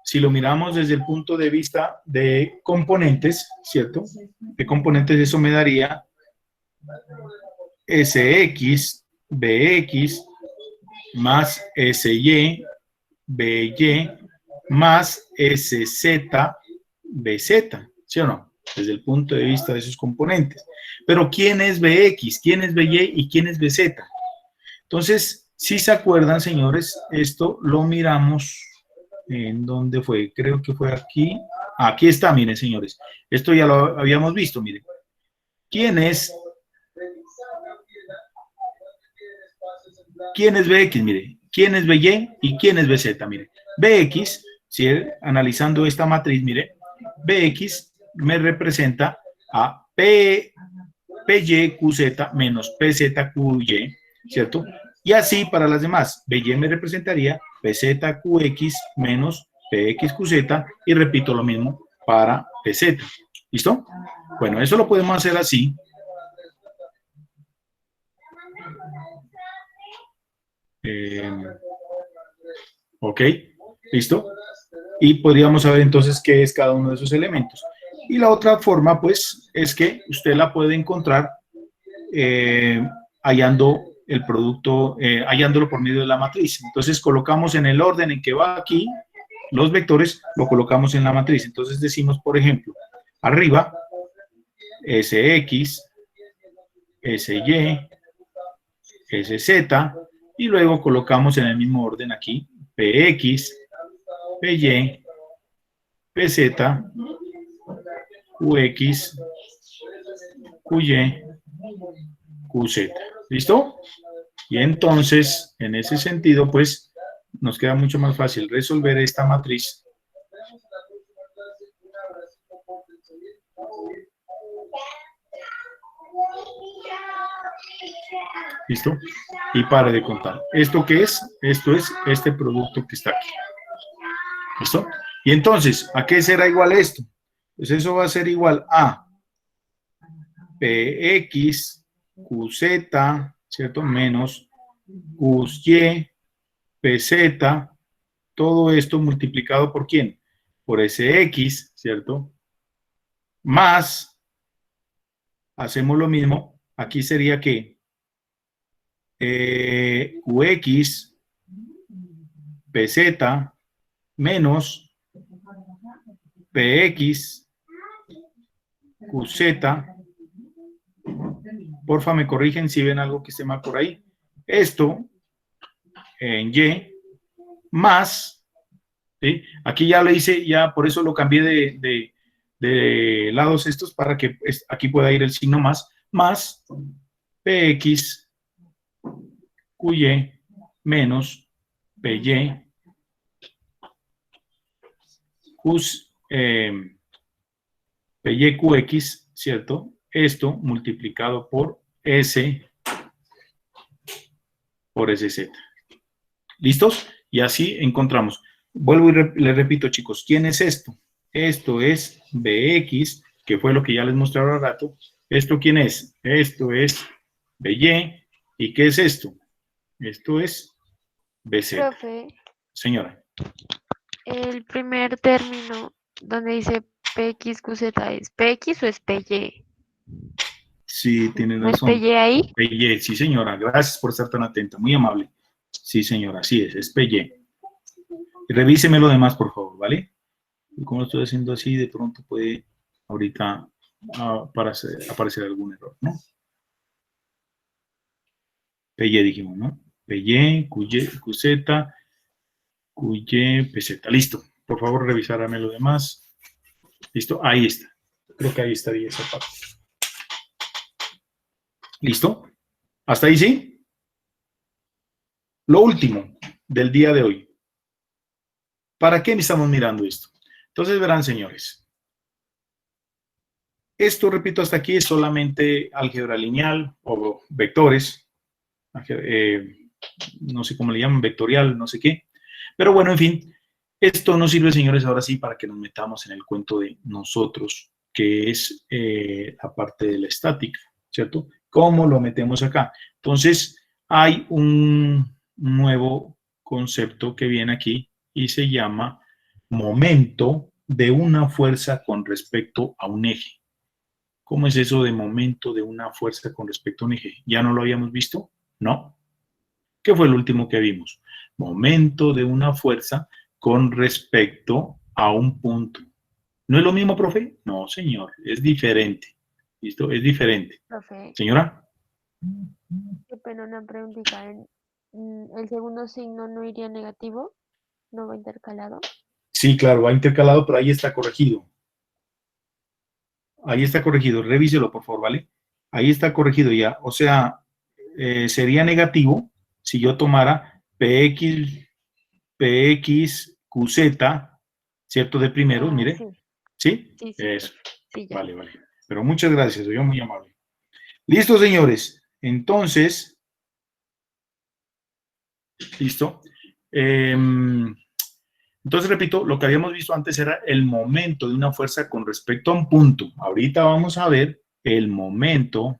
Si lo miramos desde el punto de vista de componentes, ¿cierto? De componentes, eso me daría SX, BX, más SY, BY, más SZ, BZ, ¿sí o no? Desde el punto de vista de sus componentes. Pero ¿quién es BX? ¿Quién es BY? ¿Y quién es BZ? Entonces, si se acuerdan, señores, esto lo miramos, ¿en dónde fue? Creo que fue aquí. Aquí está, miren, señores. Esto ya lo habíamos visto, miren. ¿Quién es BX? Mire, ¿quién es BY y quién es BZ? Mire, BX, si analizando esta matriz, mire, BX me representa a PYQZ menos PZQY, ¿cierto? Y así para las demás, BY me representaría PZQX menos PXQZ, y repito lo mismo para PZ. ¿Listo? Bueno, eso lo podemos hacer así. Ok, ¿listo? Y podríamos saber entonces qué es cada uno de esos elementos. Y la otra forma, pues, es que usted la puede encontrar hallando el producto, hallándolo por medio de la matriz. Entonces, colocamos en el orden en que va aquí los vectores, lo colocamos en la matriz. Entonces, decimos, por ejemplo, arriba, SX, SY, SZ, y luego colocamos en el mismo orden aquí, PX, PY, PZ, QX, QY, QZ. ¿Listo? Y entonces, en ese sentido, pues, nos queda mucho más fácil resolver esta matriz. ¿Listo? Y pare de contar. ¿Esto qué es? Esto es este producto que está aquí. ¿Listo? Y entonces, ¿a qué será igual esto? Pues eso va a ser igual a PX, QZ, ¿cierto? Menos QY, PZ, todo esto multiplicado por ¿quién? Por SX, ¿cierto? Más, hacemos lo mismo, aquí sería que QX, PZ, menos PX, QZ, porfa me corrigen si ven algo que esté mal por ahí, esto en Y, más, ¿sí? Aquí ya lo hice, ya por eso lo cambié de lados estos para que aquí pueda ir el signo más PX, QY, menos PY, PYQX, ¿cierto? Esto multiplicado por S por SZ. ¿Listos? Y así encontramos. Vuelvo y les repito, chicos, ¿quién es esto? Esto es BX, que fue lo que ya les mostré ahora rato. ¿Esto quién es? Esto es BY. ¿Y qué es esto? Esto es BZ. Profe, Señora. el primer término donde dice PXQZ, ¿es PX o es PY? Sí, tiene ¿No es razón. PY ahí? PY, sí, señora. Gracias por estar tan atenta. Muy amable. Sí, señora, así es PY. Y revíseme lo demás, por favor, ¿vale? Y como lo estoy haciendo así, de pronto puede ahorita aparecer algún error, ¿no? PY dijimos, ¿no? PY, QZ, QY, PZ. Listo. Por favor, revisárame lo demás. Listo, ahí está. Creo que ahí estaría esa parte. ¿Listo? ¿Hasta ahí sí? Lo último del día de hoy. ¿Para qué estamos mirando esto? Entonces verán, señores. Esto, repito, hasta aquí es solamente álgebra lineal o vectores. No sé cómo le llaman, vectorial, no sé qué. Pero bueno, en fin, esto nos sirve, señores, ahora sí, para que nos metamos en el cuento de nosotros, que es la parte de la estática, ¿cierto? ¿Cómo lo metemos acá? Entonces, hay un nuevo concepto que viene aquí y se llama momento de una fuerza con respecto a un eje. ¿Cómo es eso de momento de una fuerza con respecto a un eje? ¿Ya no lo habíamos visto? No. ¿Qué fue el último que vimos? Momento de una fuerza con respecto a un punto. ¿No es lo mismo, profe? No, señor, es diferente. ¿Listo? Es diferente. Profe, Señora. qué pena una preguntita. ¿El segundo signo no iría negativo? ¿No va intercalado? Sí, claro, va intercalado, pero ahí está corregido. Ahí está corregido. Revíselo, por favor, ¿vale? Ahí está corregido ya. O sea, sería negativo si yo tomara PX, QZ, ¿cierto? De primero, mire. Sí. ¿Sí? Sí, Eso. sí, ya. Vale, vale. Pero muchas gracias, soy muy amable. Listo, señores. Entonces, listo. Entonces, repito, lo que habíamos visto antes era el momento de una fuerza con respecto a un punto. Ahorita vamos a ver el momento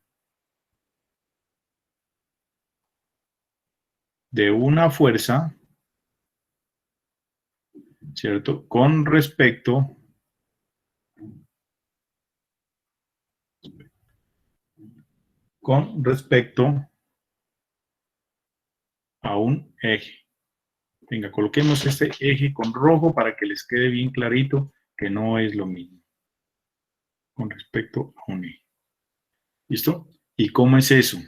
de una fuerza, ¿cierto? Con respecto a un eje. Venga, coloquemos este eje con rojo para que les quede bien clarito que no es lo mismo con respecto a un eje. ¿Listo? ¿Y cómo es eso?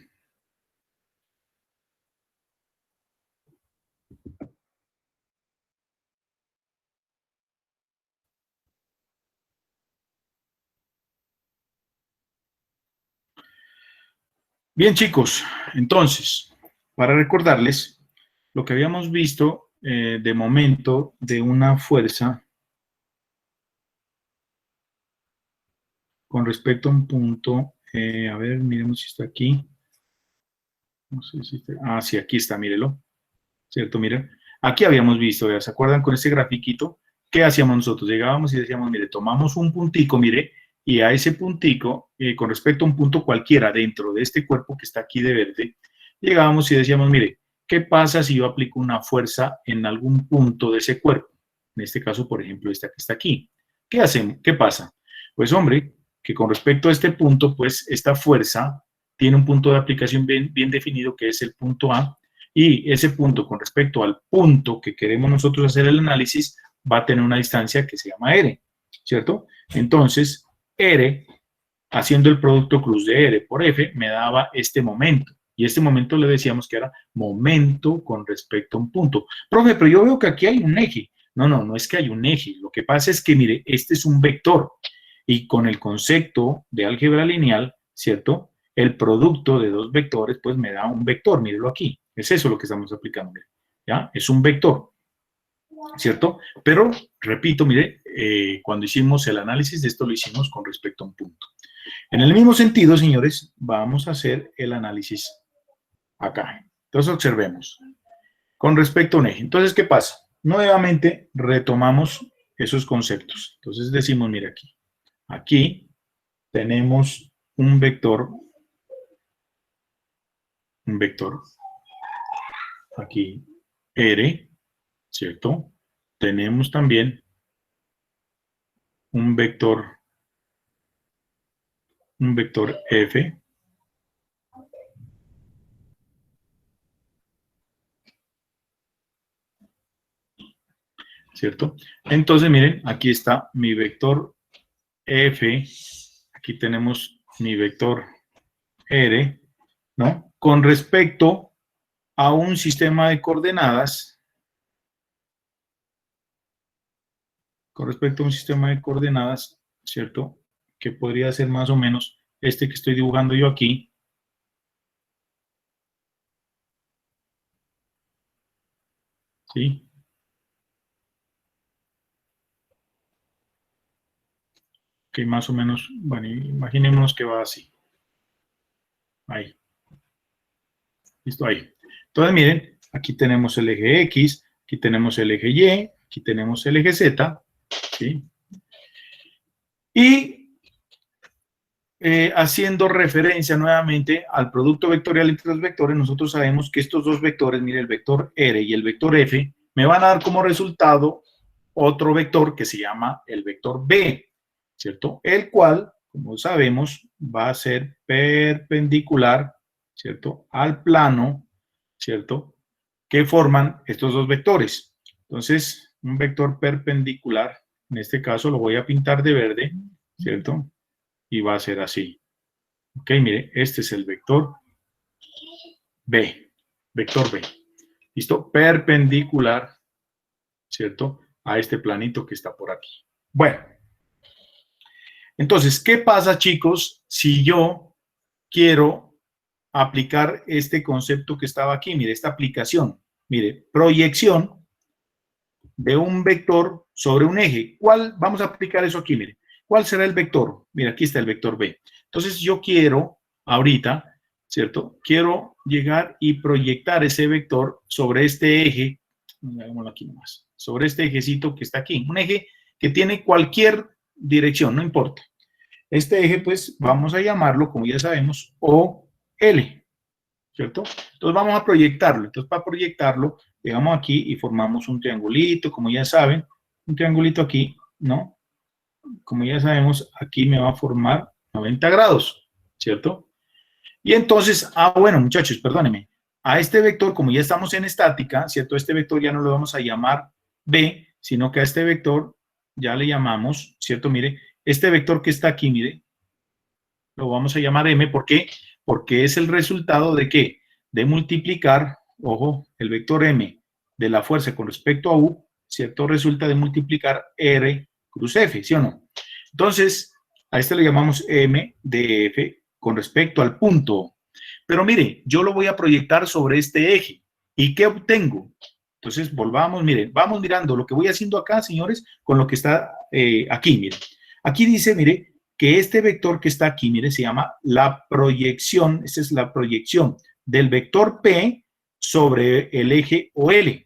Bien, chicos, entonces, para recordarles lo que habíamos visto de momento de una fuerza con respecto a un punto, a ver, miremos si está aquí. No sé si está, sí, aquí está, mírelo. ¿Cierto? Miren, aquí habíamos visto, ¿se acuerdan con este grafiquito? ¿Qué hacíamos nosotros? Llegábamos y decíamos, mire, tomamos un puntico, mire, y a ese puntico, con respecto a un punto cualquiera dentro de este cuerpo que está aquí de verde, llegábamos y decíamos, mire, ¿qué pasa si yo aplico una fuerza en algún punto de ese cuerpo? En este caso, por ejemplo, esta que está aquí. ¿Qué hacemos? ¿Qué pasa? Pues, hombre, que con respecto a este punto, pues, esta fuerza tiene un punto de aplicación bien definido, que es el punto A, y ese punto con respecto al punto que queremos nosotros hacer el análisis va a tener una distancia que se llama R, ¿cierto? Entonces, R, haciendo el producto cruz de R por F, me daba este momento. Y este momento le decíamos que era momento con respecto a un punto. Profe, pero yo veo que aquí hay un eje. No es que hay un eje. Lo que pasa es que, mire, este es un vector. Y con el concepto de álgebra lineal, ¿cierto? El producto de dos vectores, pues me da un vector. Mírelo aquí. Es eso lo que estamos aplicando. Mire, ¿ya? Es un vector. ¿Cierto? Pero, repito, mire, cuando hicimos el análisis de esto lo hicimos con respecto a un punto. En el mismo sentido, señores, vamos a hacer el análisis acá. Entonces, observemos. Con respecto a un eje. Entonces, ¿qué pasa? Nuevamente, retomamos esos conceptos. Entonces, decimos, mire aquí. Aquí tenemos un vector. Aquí, R, ¿cierto? Tenemos también un vector F, ¿cierto? Entonces, miren, aquí está mi vector F, aquí tenemos mi vector R, ¿no? Con respecto a un sistema de coordenadas, ¿cierto? Que podría ser más o menos este que estoy dibujando yo aquí. ¿Sí? Que más o menos, bueno, imaginémonos que va así. Ahí. Listo, ahí. Entonces, miren, aquí tenemos el eje X, aquí tenemos el eje Y, aquí tenemos el eje Z, ¿sí? Y haciendo referencia nuevamente al producto vectorial entre los vectores, nosotros sabemos que estos dos vectores, mire, el vector R y el vector F, me van a dar como resultado otro vector que se llama el vector B, ¿cierto? El cual, como sabemos, va a ser perpendicular, ¿cierto? Al plano, ¿cierto? Que forman estos dos vectores. Entonces, un vector perpendicular, en este caso lo voy a pintar de verde, ¿cierto? Y va a ser así. Ok, mire, este es el vector B. Vector B. ¿Listo? Perpendicular, ¿cierto? A este planito que está por aquí. Bueno. Entonces, ¿qué pasa, chicos, si yo quiero aplicar este concepto que estaba aquí? Mire, esta aplicación. Mire, proyección de un vector sobre un eje. ¿Cuál? Vamos a aplicar eso aquí, mire. ¿Cuál será el vector? Mira, aquí está el vector B. Entonces, yo quiero, ahorita, ¿cierto? Quiero llegar y proyectar ese vector sobre este eje, hagámoslo aquí nomás, sobre este ejecito que está aquí. Un eje que tiene cualquier dirección, no importa. Este eje, pues, vamos a llamarlo, como ya sabemos, OL, ¿cierto? Entonces, vamos a proyectarlo. Entonces, para proyectarlo, llegamos aquí y formamos un triangulito, como ya saben, un triangulito aquí, ¿no? Como ya sabemos, aquí me va a formar 90 grados, ¿cierto? Y entonces, bueno, muchachos, perdónenme, a este vector, como ya estamos en estática, ¿cierto? Este vector ya no lo vamos a llamar B, sino que a este vector ya le llamamos, ¿cierto? Mire, este vector que está aquí, mire, lo vamos a llamar M, ¿por qué? Porque es el resultado de ¿qué? De multiplicar, ojo, el vector M de la fuerza con respecto a U, ¿cierto? Resulta de multiplicar R cruz F, ¿sí o no? Entonces, a este le llamamos M de F con respecto al punto, Pero mire, yo lo voy a proyectar sobre este eje. ¿Y qué obtengo? Entonces, volvamos, miren, vamos mirando lo que voy haciendo acá, señores, con lo que está aquí, miren. Aquí dice, mire, que este vector que está aquí, mire, se llama la proyección, esta es la proyección del vector P sobre el eje OL.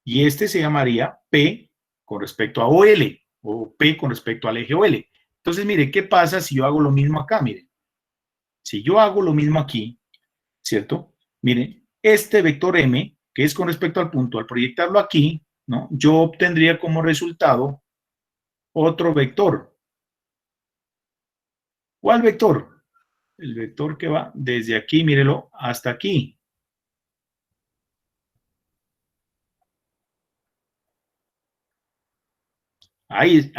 Y este se llamaría P con respecto a OL, o P con respecto al eje OL. Entonces, mire, ¿qué pasa si yo hago lo mismo acá? Mire, si yo hago lo mismo aquí, ¿cierto? Miren, este vector M, que es con respecto al punto, al proyectarlo aquí, ¿no? Yo obtendría como resultado otro vector. ¿Cuál vector? El vector que va desde aquí, mírelo, hasta aquí. Ahí,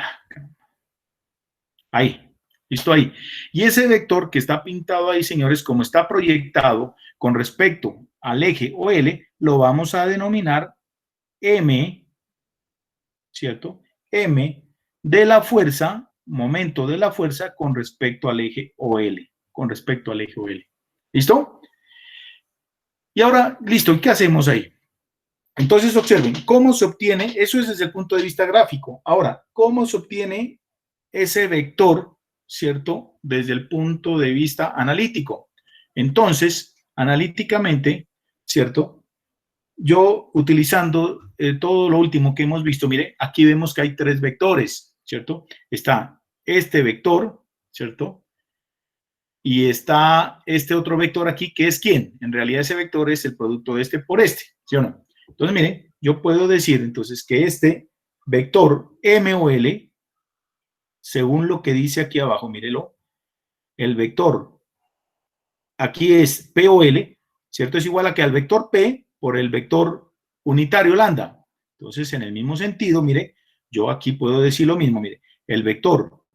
ahí, listo ahí. Y ese vector que está pintado ahí, señores, como está proyectado con respecto al eje OL, lo vamos a denominar M, ¿cierto? M de la fuerza, momento de la fuerza con respecto al eje OL, con respecto al eje OL. ¿Listo? Y ahora, listo, ¿y qué hacemos ahí? Entonces, observen, ¿cómo se obtiene? Eso es desde el punto de vista gráfico. Ahora, ¿cómo se obtiene ese vector, ¿cierto? Desde el punto de vista analítico. Entonces, analíticamente, ¿cierto? Yo utilizando todo lo último que hemos visto, mire, aquí vemos que hay tres vectores, ¿cierto? Está este vector, ¿cierto? Y está este otro vector aquí, que es ¿quién? En realidad ese vector es el producto de este por este, ¿sí o no? Entonces, miren, yo puedo decir entonces que este vector MOL, según lo que dice aquí abajo, mírelo, el vector aquí es POL, ¿cierto? Es igual a que al vector P por el vector unitario lambda. Entonces, en el mismo sentido, mire, yo aquí puedo decir lo mismo, mire, el vector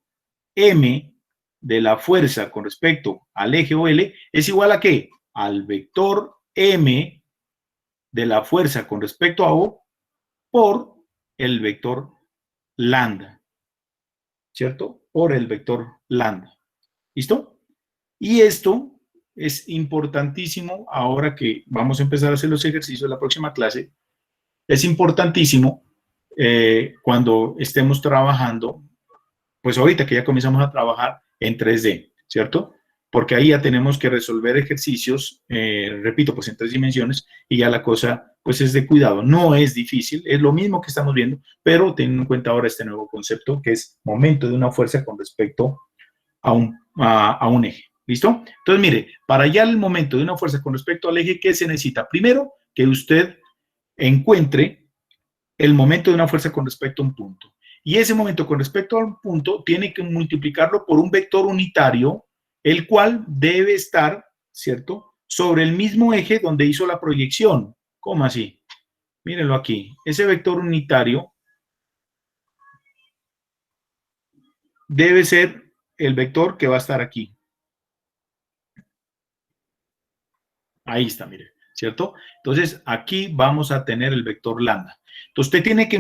M de la fuerza con respecto al eje OL es igual a ¿qué? Al vector M de la fuerza con respecto a O por el vector lambda, ¿cierto? Por el vector lambda. ¿Listo? Y esto es importantísimo ahora que vamos a empezar a hacer los ejercicios de la próxima clase. Es importantísimo cuando estemos trabajando, pues ahorita que ya comenzamos a trabajar en 3D, ¿cierto? Porque ahí ya tenemos que resolver ejercicios, repito, pues en 3 dimensiones, y ya la cosa, pues es de cuidado. No es difícil, es lo mismo que estamos viendo, pero teniendo en cuenta ahora este nuevo concepto, que es momento de una fuerza con respecto a un eje. ¿Listo? Entonces, mire, para hallar el momento de una fuerza con respecto al eje, ¿qué se necesita? Primero, que usted encuentre el momento de una fuerza con respecto a un punto. Y ese momento con respecto a un punto tiene que multiplicarlo por un vector unitario, el cual debe estar, ¿cierto?, sobre el mismo eje donde hizo la proyección. ¿Cómo así? Mírenlo aquí. Ese vector unitario debe ser el vector que va a estar aquí. Ahí está, mire, ¿cierto? Entonces, aquí vamos a tener el vector lambda. Entonces, usted tiene que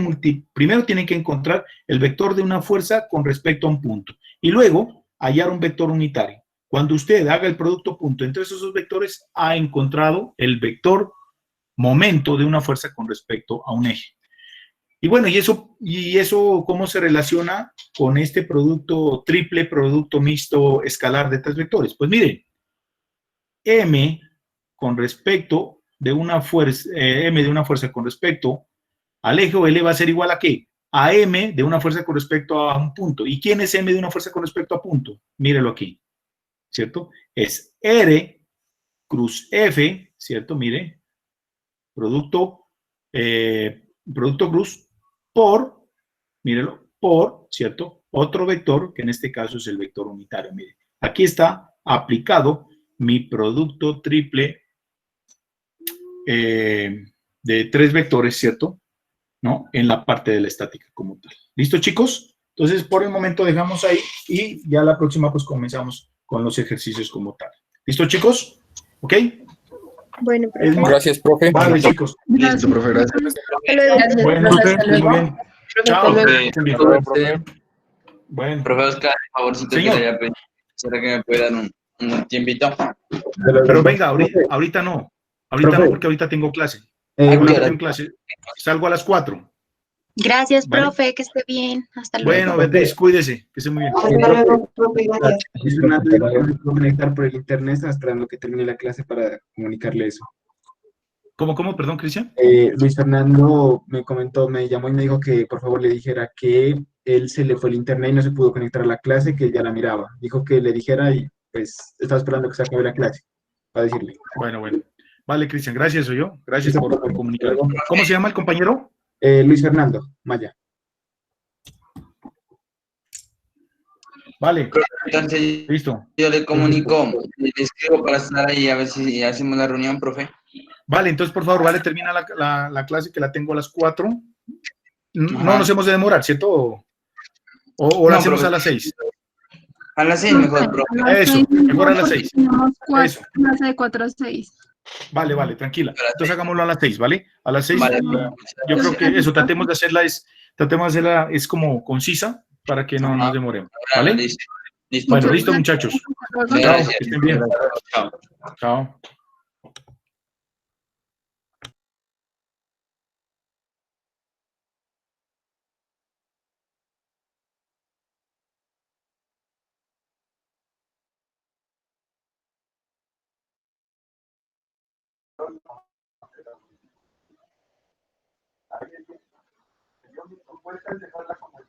primero tiene que encontrar el vector de una fuerza con respecto a un punto. Y luego, hallar un vector unitario. Cuando usted haga el producto punto entre esos dos vectores, ha encontrado el vector momento de una fuerza con respecto a un eje. Y bueno, ¿y eso cómo se relaciona con este producto triple, producto mixto escalar de tres vectores? Pues mire, M con respecto de una fuerza, M de una fuerza con respecto al eje OL va a ser igual a ¿qué? A M de una fuerza con respecto a un punto. ¿Y quién es M de una fuerza con respecto a punto? Mírelo aquí, ¿cierto? Es R cruz F, ¿cierto? Mire, producto cruz por, mírelo, por, ¿cierto? Otro vector, que en este caso es el vector unitario. Mire, aquí está aplicado mi producto triple de tres vectores, ¿cierto? ¿No? En la parte de la estática como tal. ¿Listo, chicos? Entonces, por el momento dejamos ahí y ya la próxima pues comenzamos con los ejercicios como tal. ¿Listo, chicos? ¿Ok? Bueno, profe. Gracias, profe. Vale, chicos. Listo, profe, gracias. Bueno, muy bien. Chao. Bueno. Profe Oscar, por favorcito, Señor. ¿será que me puede dar Te invito. Pero venga, ahorita no. Ahorita no, porque ahorita tengo clase. Ahorita tengo clase. Salgo a las 4. Gracias, ¿Vale? profe, que esté bien. Hasta luego. Bueno, Beatriz, cuídese, que esté muy bien. Hasta luego, profe, gracias. Luis Fernando dijo que no se puede conectar por el internet, está esperando que termine la clase para comunicarle eso. ¿Cómo? Perdón, Cristian. Luis Fernando me comentó, me llamó y me dijo que por favor le dijera que él se le fue el internet y no se pudo conectar a la clase, que ya la miraba. Dijo que le dijera y pues estaba esperando que se acabe la clase para decirle. Bueno. Vale, Cristian, gracias, soy yo. Gracias por comunicar. ¿Cómo se llama el compañero? Luis Fernando Maya. Vale. Entonces, listo. Yo le comunico, le escribo para estar ahí a ver si hacemos la reunión, profe. Vale, entonces, por favor, vale, termina la clase que la tengo a las 4. No nos hemos de demorar, ¿cierto? ¿O la hacemos profe. a las 6? A las 6 mejor, profe. Eso, mejor a las 6. Tenemos Eso. clase de 4 a 6. Vale, tranquila. Entonces hagámoslo a las 6, ¿vale? A las 6. Vale. Yo creo que eso, tratemos de hacerla, es como concisa para que no nos demoremos, ¿vale? Listo. Bueno, listo, muchachos. Chao, Gracias. que estén bien. Chao. Chao. Propuesta es dejar la comunidad.